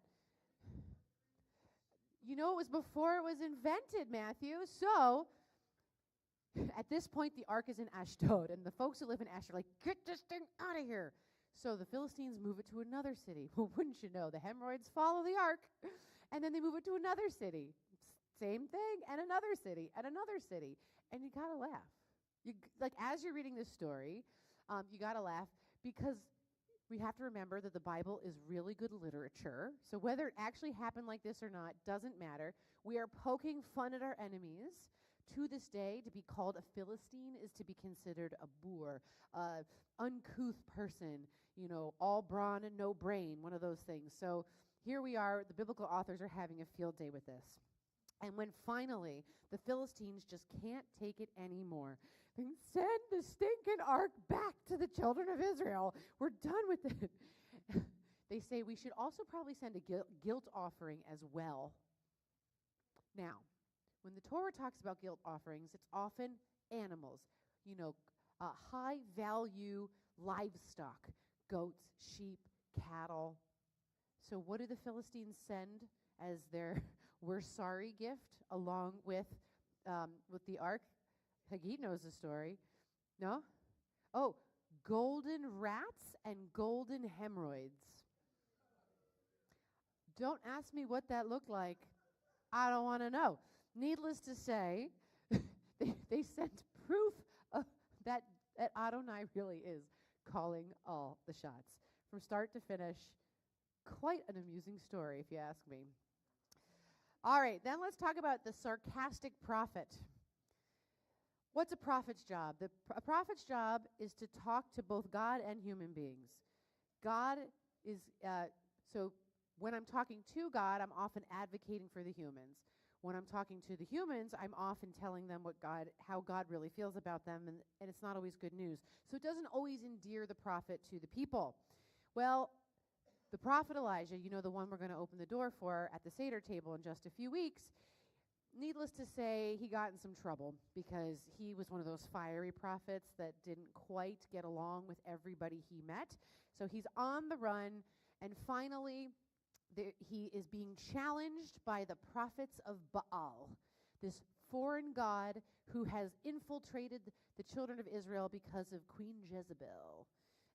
You know, it was before it was invented, Matthew. So, at this point, the ark is in Ashdod, and the folks who live in Ashdod are like, get this thing out of here. So the Philistines move it to another city. Well, wouldn't you know, the hemorrhoids follow the ark, and then they move it to another city. Same thing, and another city, and another city. And you gotta laugh. Like, as you're reading this story, you gotta laugh because we have to remember that the Bible is really good literature. So whether it actually happened like this or not doesn't matter. We are poking fun at our enemies. To this day, to be called a Philistine is to be considered a boor, uncouth person, you know, all brawn and no brain, one of those things. So here we are, the biblical authors are having a field day with this. And when finally the Philistines just can't take it anymore, they send the stinking ark back to the children of Israel. We're done with it. They say we should also probably send a guilt offering as well. Now, when the Torah talks about guilt offerings, it's often animals, you know, high-value livestock, goats, sheep, cattle. So what do the Philistines send as their we're sorry gift along with the ark? Hagit knows the story. No? Oh, golden rats and golden hemorrhoids. Don't ask me what that looked like. I don't want to know. Needless to say, they sent proof of that Adonai really is calling all the shots. From start to finish, quite an amusing story, if you ask me. All right, then let's talk about the sarcastic prophet. What's a prophet's job? A prophet's job is to talk to both God and human beings. God is, so when I'm talking to God, I'm often advocating for the humans. When I'm talking to the humans, I'm often telling them how God really feels about them, and it's not always good news. So it doesn't always endear the prophet to the people. Well, the prophet Elijah, the one we're going to open the door for at the Seder table in just a few weeks, needless to say, he got in some trouble because he was one of those fiery prophets that didn't quite get along with everybody he met. So he's on the run, and finally he is being challenged by the prophets of Baal, this foreign god who has infiltrated the children of Israel because of Queen Jezebel.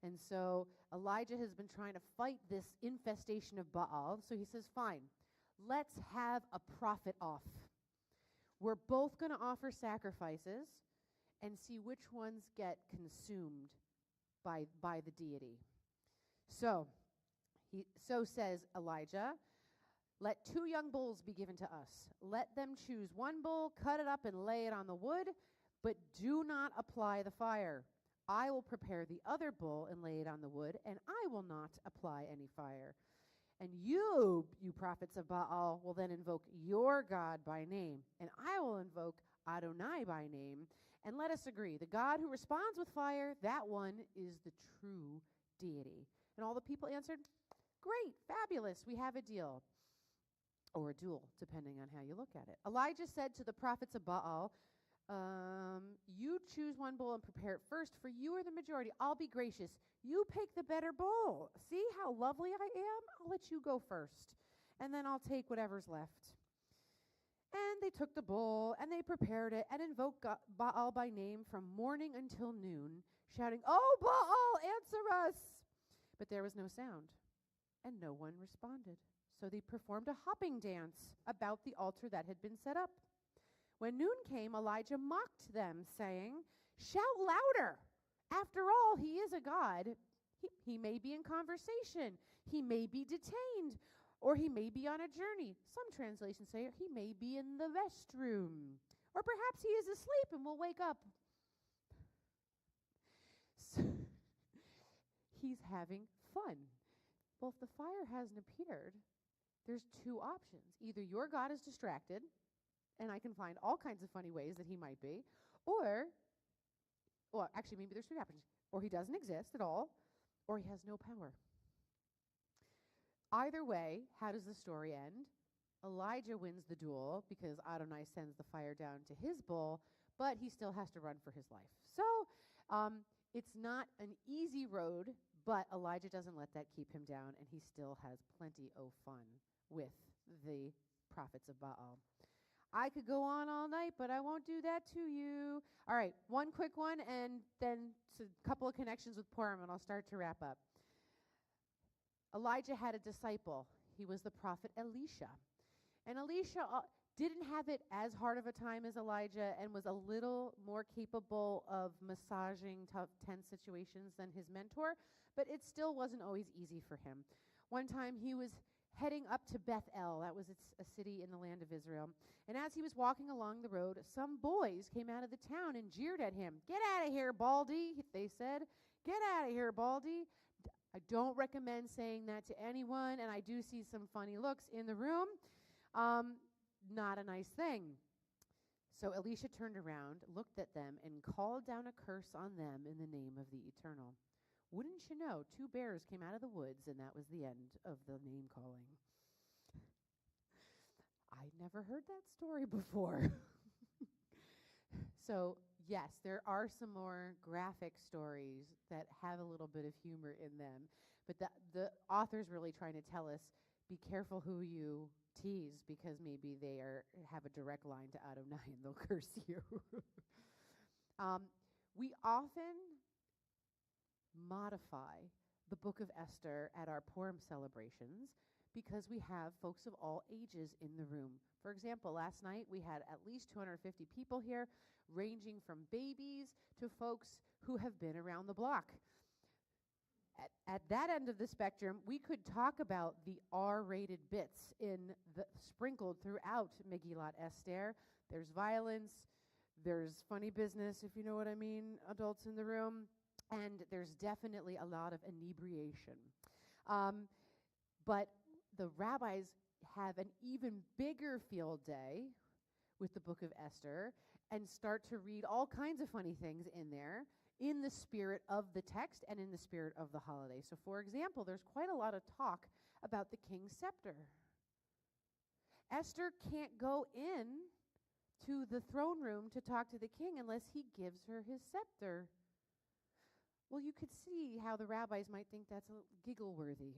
And so Elijah has been trying to fight this infestation of Baal. So he says, fine, let's have a prophet off. We're both going to offer sacrifices and see which ones get consumed by the deity. So says Elijah, let 2 young bulls be given to us. Let them choose one bull, cut it up, and lay it on the wood, but do not apply the fire. I will prepare the other bull and lay it on the wood, and I will not apply any fire. And you prophets of Baal, will then invoke your God by name, and I will invoke Adonai by name. And let us agree, the God who responds with fire, that one is the true deity. And all the people answered, great, fabulous, we have a deal. Or a duel, depending on how you look at it. Elijah said to the prophets of Baal, you choose one bull and prepare it first, for you are the majority. I'll be gracious. You pick the better bull. See how lovely I am? I'll let you go first, and then I'll take whatever's left. And they took the bull, and they prepared it, and invoked Baal by name from morning until noon, shouting, oh, Baal, answer us! But there was no sound, and no one responded. So they performed a hopping dance about the altar that had been set up. When noon came, Elijah mocked them, saying, shout louder. After all, he is a god. He may be in conversation. He may be detained, or he may be on a journey. Some translations say he may be in the restroom, or perhaps he is asleep and will wake up. So he's having fun. Well, if the fire hasn't appeared, there's 2 options. Either your God is distracted, and I can find all kinds of funny ways that he might be, or, well, actually, maybe there's 3 options. Or he doesn't exist at all, or he has no power. Either way, how does the story end? Elijah wins the duel because Adonai sends the fire down to his bull, but he still has to run for his life. So it's not an easy road, but Elijah doesn't let that keep him down, and he still has plenty of fun with the prophets of Baal. I could go on all night, but I won't do that to you. All right, one quick one, and then a couple of connections with Purim, and I'll start to wrap up. Elijah had a disciple. He was the prophet Elisha. And Elisha didn't have it as hard of a time as Elijah and was a little more capable of massaging tough, tense situations than his mentor, but it still wasn't always easy for him. One time he was heading up to Bethel. That was a city in the land of Israel. And as he was walking along the road, some boys came out of the town and jeered at him. Get out of here, Baldy, they said. Get out of here, Baldy. I don't recommend saying that to anyone, and I do see some funny looks in the room. Not a nice thing. So Elisha turned around, looked at them, and called down a curse on them in the name of the Eternal. Wouldn't you know, 2 bears came out of the woods, and that was the end of the name calling. I'd never heard that story before. So, yes, there are some more graphic stories that have a little bit of humor in them, but the author's really trying to tell us, be careful who you tease, because maybe they have a direct line to Adonai and they'll curse you. We often modify the book of Esther at our Purim celebrations because we have folks of all ages in the room. For example, last night we had at least 250 people here, ranging from babies to folks who have been around the block. At that end of the spectrum, we could talk about the R-rated bits sprinkled throughout Megillat Esther. There's violence, there's funny business, if you know what I mean, adults in the room, and there's definitely a lot of inebriation. But the rabbis have an even bigger field day with the book of Esther and start to read all kinds of funny things in there in the spirit of the text and in the spirit of the holiday. So, for example, there's quite a lot of talk about the king's scepter. Esther can't go in to the throne room to talk to the king unless he gives her his scepter. Well, you could see how the rabbis might think that's giggle-worthy.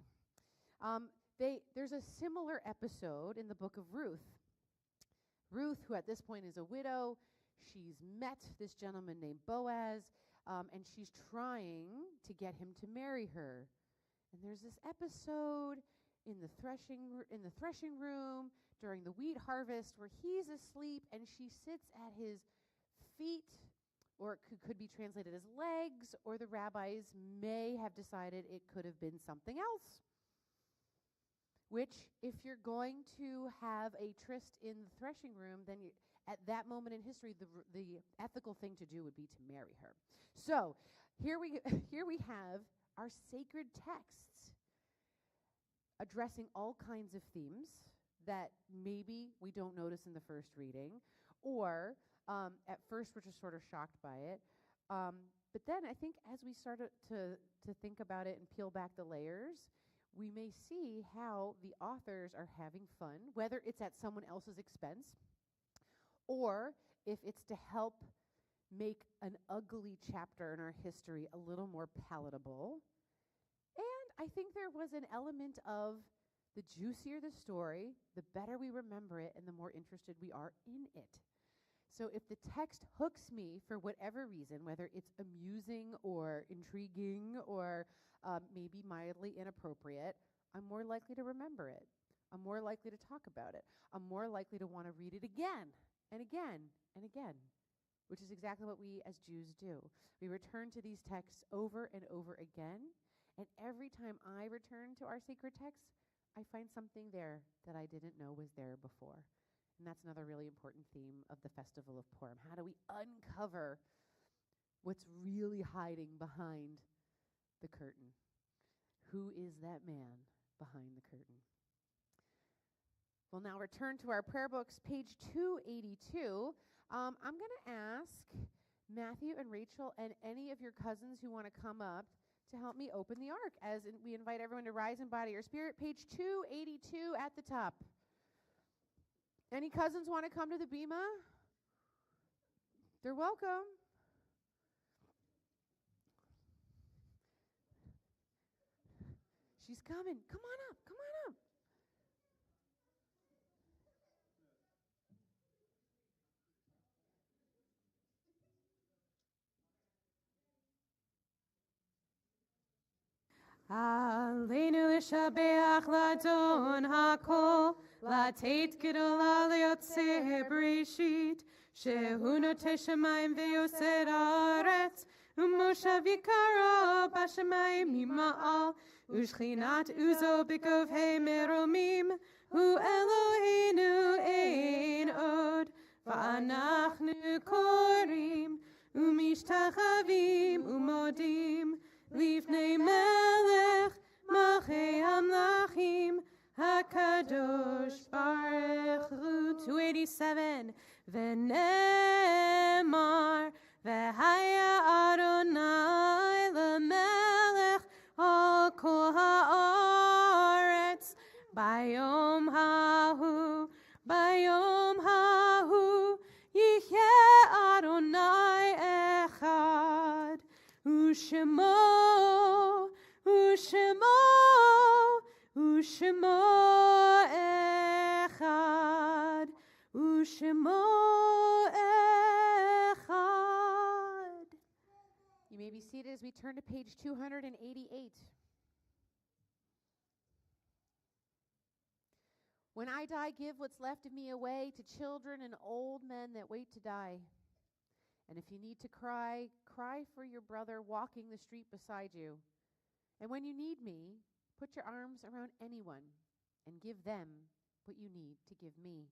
There's a similar episode in the book of Ruth. Ruth, who at this point is a widow, she's met this gentleman named Boaz, and she's trying to get him to marry her. And there's this episode in the threshing room during the wheat harvest where he's asleep and she sits at his feet, or it could be translated as legs, or the rabbis may have decided it could have been something else. Which, if you're going to have a tryst in the threshing room, then at that moment in history, the ethical thing to do would be to marry her. So here we have our sacred texts addressing all kinds of themes that maybe we don't notice in the first reading, or at first we're just sort of shocked by it. But then I think as we start to think about it and peel back the layers, we may see how the authors are having fun, whether it's at someone else's expense, or if it's to help make an ugly chapter in our history a little more palatable. And I think there was an element of the juicier the story, the better we remember it, and the more interested we are in it. So if the text hooks me for whatever reason, whether it's amusing or intriguing or maybe mildly inappropriate, I'm more likely to remember it. I'm more likely to talk about it. I'm more likely to want to read it again and again and again, which is exactly what we as Jews do. We return to these texts over and over again, and every time I return to our sacred texts, I find something there that I didn't know was there before. And that's another really important theme of the Festival of Purim. How do we uncover what's really hiding behind the curtain? Who is that man behind the curtain? We'll now return to our prayer books, page 282. I'm going to ask Matthew and Rachel and any of your cousins who want to come up to help me open the ark as we invite everyone to rise in body or spirit. Page 282 at the top. Any cousins want to come to the bima? They're welcome. She's coming. Come on up. Come on up. Aleinu l'shabeach l'Adon hakol, לתת גדולה ליוצא בראשית, שהוא נוטה שמיים ויוסד הארץ, ומושב יקרו בשמיים ממעל, ושכינת עוזו בגבהי מרומים, הוא אלוהינו אין עוד, ואנחנו קוראים ומשתחווים ומודים, לפני מלך מלכי המלכים, HaKadosh Baruch Hu. 287. V'nemar v'haya Adonai l'melech al kol ha'aretz bayom hahu yihye Adonai echad u'shemo Ushemo echad, Ushemo echad. You may be seated as we turn to page 288. When I die, give what's left of me away to children and old men that wait to die. And if you need to cry, cry for your brother walking the street beside you. And when you need me, put your arms around anyone and give them what you need to give me.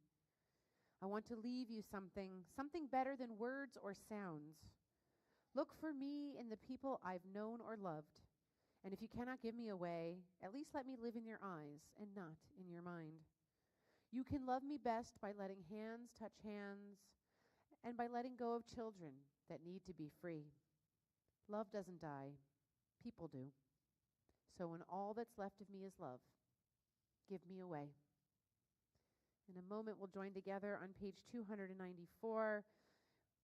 I want to leave you something better than words or sounds. Look for me in the people I've known or loved. And if you cannot give me away, at least let me live in your eyes and not in your mind. You can love me best by letting hands touch hands and by letting go of children that need to be free. Love doesn't die. People do. So when all that's left of me is love, give me away. In a moment, we'll join together on page 294.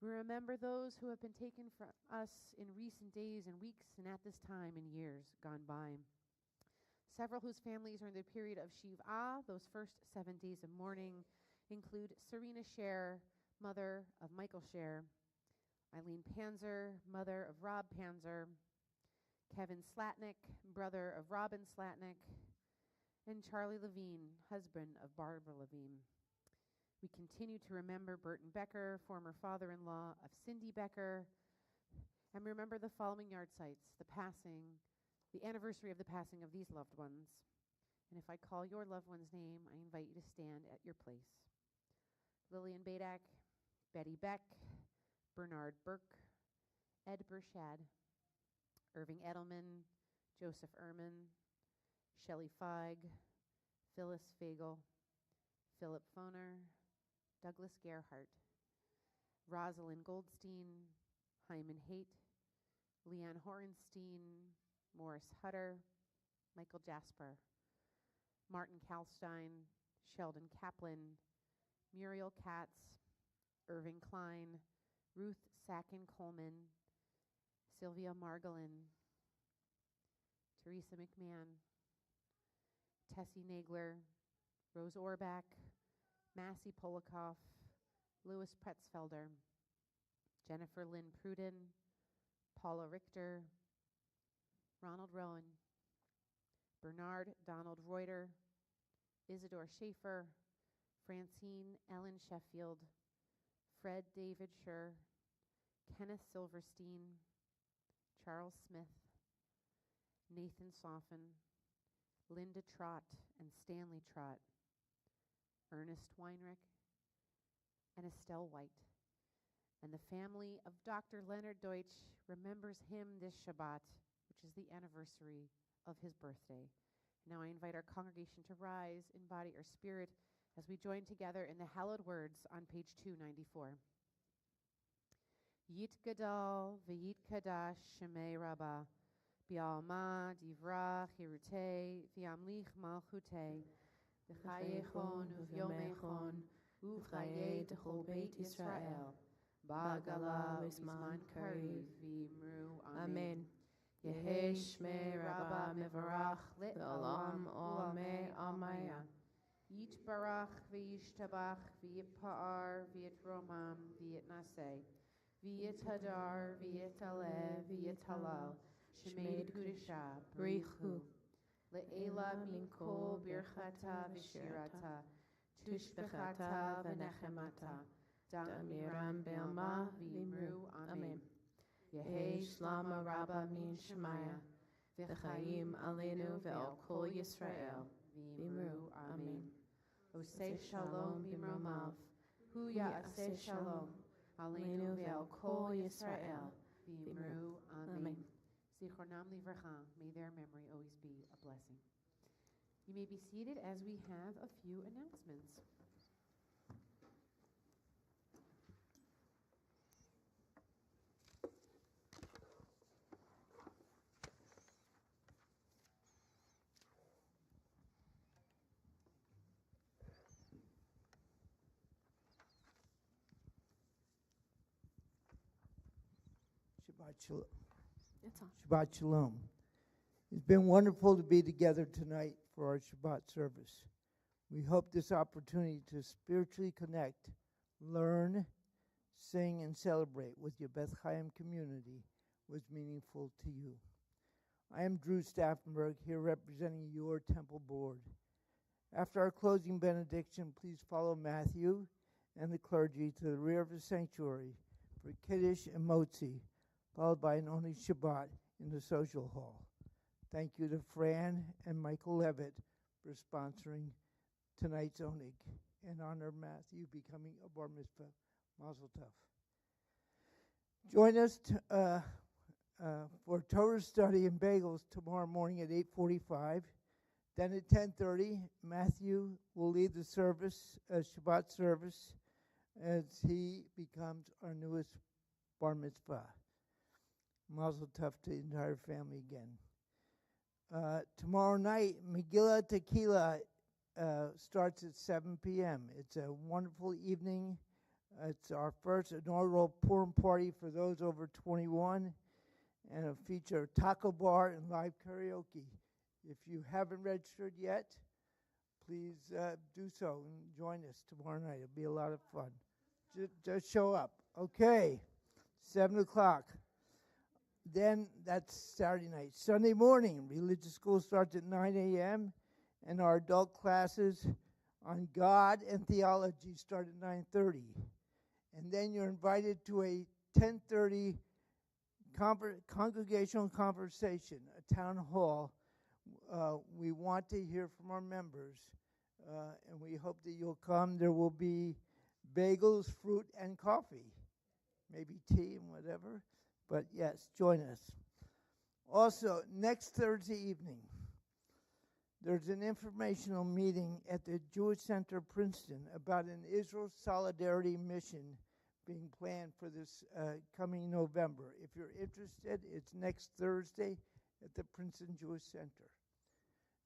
We remember those who have been taken from us in recent days and weeks and at this time in years gone by. Several whose families are in the period of Shiv'ah, those first 7 days of mourning, include Serena Scher, mother of Michael Scher, Eileen Panzer, mother of Rob Panzer, Kevin Slatnick, brother of Robin Slatnick, and Charlie Levine, husband of Barbara Levine. We continue to remember Burton Becker, former father-in-law of Cindy Becker, and remember the following yard sites, the anniversary of the passing of these loved ones. And if I call your loved one's name, I invite you to stand at your place. Lillian Badak, Betty Beck, Bernard Burke, Ed Burshad, Irving Edelman, Joseph Ehrman, Shelley Feig, Phyllis Fagel, Philip Foner, Douglas Gerhardt, Rosalind Goldstein, Hyman Haight, Leanne Horenstein, Morris Hutter, Michael Jasper, Martin Kalstein, Sheldon Kaplan, Muriel Katz, Irving Klein, Ruth Sacken Coleman, Sylvia Margolin, Teresa McMahon, Tessie Nagler, Rose Orbach, Massey Polikoff, Louis Pretzfelder, Jennifer Lynn Pruden, Paula Richter, Ronald Rowan, Bernard Donald Reuter, Isidore Schaefer, Francine Ellen Sheffield, Fred David Scher, Kenneth Silverstein, Charles Smith, Nathan Soffen, Linda Trott and Stanley Trott, Ernest Weinrich, and Estelle White. And the family of Dr. Leonard Deutsch remembers him this Shabbat, which is the anniversary of his birthday. Now I invite our congregation to rise in body or spirit as we join together in the hallowed words on page 294. Yit Gadal v'yit Kadash Shemei Rabbah B'alma Divrach Hirutei V'yamlich Malchutei V'chayechon V'yomechon U'chayei D'chol Beit Yisrael Ba'gala V'zman Kariv V'yimru Amen. Yehei Shmei Rabbah Mevarach Le'olam Olamei Amaya Yitbarach V'yishtabach V'yipa'ar V'yitromam V'yitnaseh V'yithadar V'yitaleh V'yitalal Shemei Kudisha Brichu Le'ela Minkol Birchata V'shirata Tushbechata V'nechemata Damiram Be'alma V'yimru Amen. Yehei Shlama Rabba Min Shemaya V'chaim Aleinu Ve'al Kol Yisrael V'yimru Amen. Oseh Shalom B'mromav Hu Ya'aseh Shalom Aleinu Ve'al Kol Yisrael V'yimru Amen. Zichronam Livracha, may their memory always be a blessing. You may be seated as we have a few announcements. Shabbat Shalom. It's on. Shabbat Shalom. It's been wonderful to be together tonight for our Shabbat service. We hope this opportunity to spiritually connect, learn, sing, and celebrate with your Beth Chaim community was meaningful to you. I am Drew Staffenberg, here representing your temple board. After our closing benediction, please follow Matthew and the clergy to the rear of the sanctuary for Kiddush and Motzi, followed by an only Shabbat in the social hall. Thank you to Fran and Michael Levitt for sponsoring tonight's Onig and honor Matthew becoming a Bar Mitzvah. Mazel Tov. Join us for Torah study and bagels tomorrow morning at 8:45. Then at 10:30, Matthew will lead the service, Shabbat service, as he becomes our newest bar mitzvah. Mazel tov to the entire family again. Tomorrow night, Megillah Tequila starts at 7 p.m. It's a wonderful evening. It's our first inaugural Purim party for those over 21, and it'll feature a taco bar and live karaoke. If you haven't registered yet, please do so and join us tomorrow night. It'll be a lot of fun. Just show up. Okay, 7 o'clock. Then that's Saturday night. Sunday morning, religious school starts at 9 a.m., and our adult classes on God and theology start at 9:30. And then you're invited to a 10:30 congregational conversation, a town hall. We want to hear from our members, and we hope that you'll come. There will be bagels, fruit, and coffee, maybe tea and whatever. But yes, join us. Also, next Thursday evening, there's an informational meeting at the Jewish Center Princeton about an Israel Solidarity mission being planned for this coming November. If you're interested, it's next Thursday at the Princeton Jewish Center.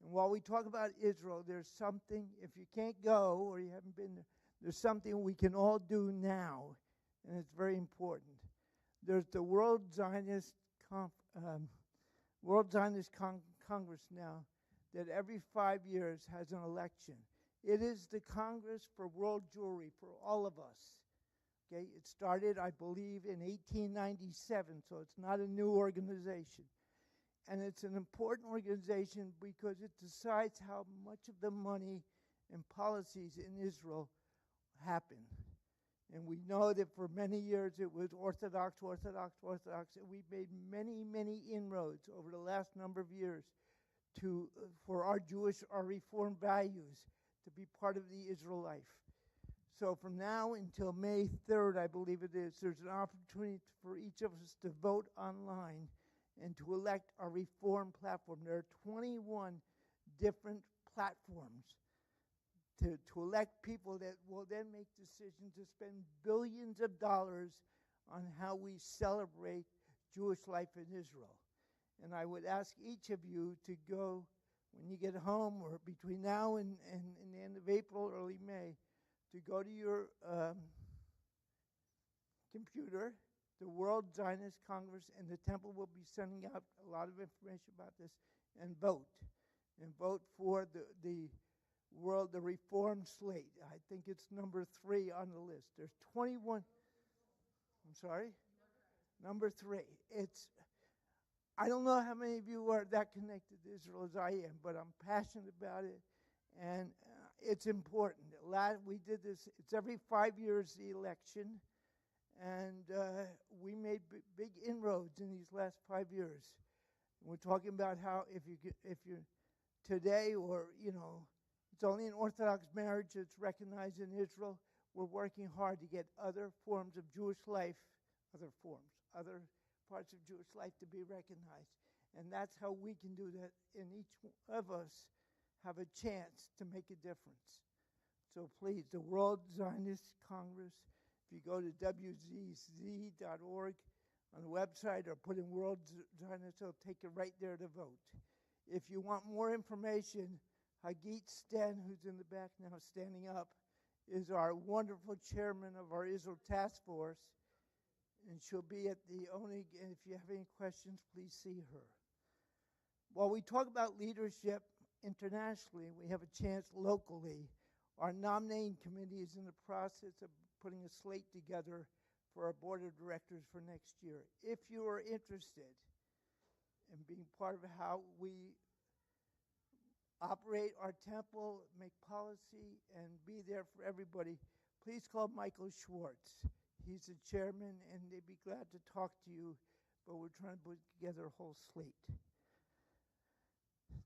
And while we talk about Israel, there's something, if you can't go or you haven't been there, there's something we can all do now, and it's very important. There's the World Zionist Congress now that every 5 years has an election. It is the Congress for World Jewry for all of us. Okay, it started, I believe, in 1897, so it's not a new organization. And it's an important organization because it decides how much of the money and policies in Israel happen. And we know that for many years it was Orthodox, and we've made many, many inroads over the last number of years for our Reform values to be part of the Israel life. So from now until May 3rd, I believe it is, there's an opportunity for each of us to vote online and to elect our Reform platform. There are 21 different platforms to elect people that will then make decisions to spend billions of dollars on how we celebrate Jewish life in Israel. And I would ask each of you to go, when you get home or between now and the end of April, early May, to go to your computer, the World Zionist Congress, and the temple will be sending out a lot of information about this, and vote. And vote for the Reform slate. I think it's number 3 on the list. There's 21. I'm sorry? Number 3. I don't know how many of you are that connected to Israel as I am, but I'm passionate about it, and it's important. We did this, it's every 5 years, the election, and we made big inroads in these last 5 years. And we're talking about how if you today, or, it's only an Orthodox marriage that's recognized in Israel, we're working hard to get other forms of Jewish life, other parts of Jewish life to be recognized. And that's how we can do that, and each of us have a chance to make a difference. So please, the World Zionist Congress, if you go to wzz.org on the website or put in World Zionist, it'll take you right there to vote. If you want more information, Hagit Sten, who's in the back now standing up, is our wonderful chairman of our Israel Task Force, and she'll be at the Onig, and if you have any questions, please see her. While we talk about leadership internationally, we have a chance locally. Our nominating committee is in the process of putting a slate together for our board of directors for next year. If you are interested in being part of how we operate our temple, make policy, and be there for everybody, please call Michael Schwartz. He's the chairman, and they'd be glad to talk to you, but we're trying to put together a whole slate.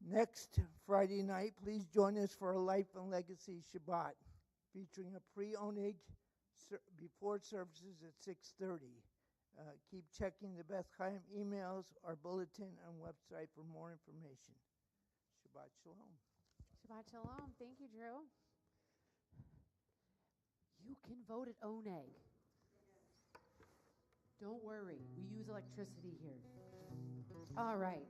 Next Friday night, please join us for a Life and Legacy Shabbat, featuring a pre-Onig before services at 6:30. Keep checking the Beth Chaim emails, our bulletin, and website for more information. Shabbat Shalom. Shabbat Shalom. Thank you, Drew. You can vote at Oneg. Don't worry. We use electricity here. All right.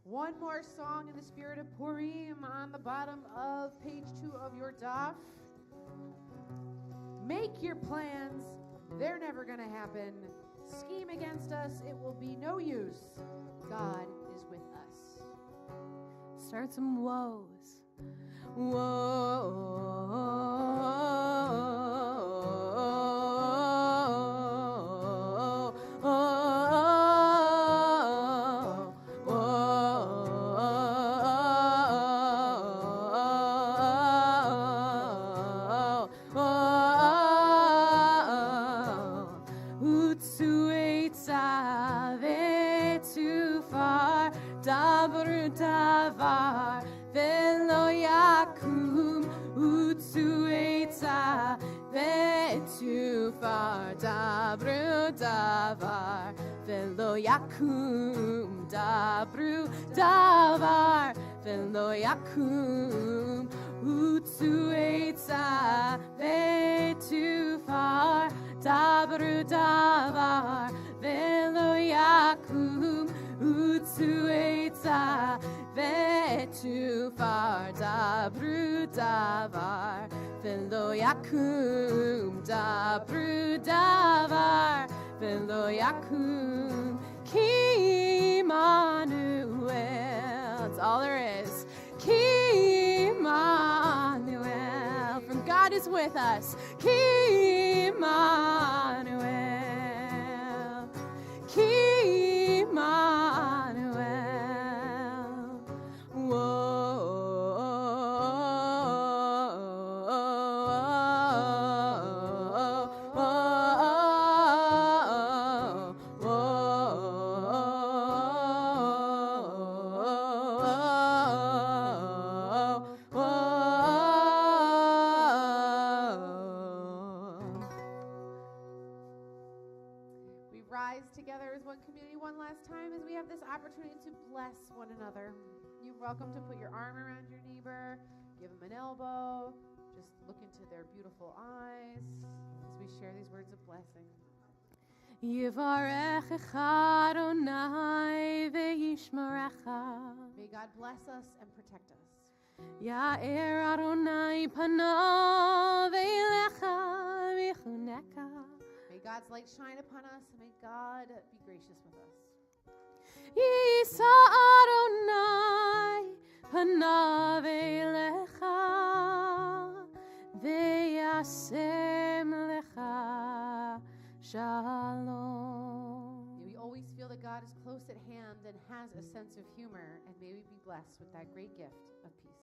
One more song in the spirit of Purim on the bottom of page 2 of your daf. Make your plans. They're never going to happen. Scheme against us. It will be no use. God is with us. Start some woes. Davar velo yakum utsueta vetufar dabru davar velo yakum dabru davar velo yakum utsueta vetufar dabru davar velo yakum utsueta vetufar dabru davar velo yakum dabru davar velo yakum ki Immanuel. That's all there is. Ki Immanuel. From God is with us. Ki Immanuel. Ki Immanuel. We rise together as one community one last time as we have this opportunity to bless one another. You're welcome to put your arm around your neighbor, give them an elbow, just look into their beautiful eyes as we share these words of blessing. Yivarechecha Adonai ve'yishmerecha. May God bless us and protect us. Ya'er Adonai panav ve'elecha v'chuneka. May God's light shine upon us and may God be gracious with us. Yisa Adonai panav ve'elecha ve'yasem lecha shalom. May we always feel that God is close at hand and has a sense of humor, and may we be blessed with that great gift of peace.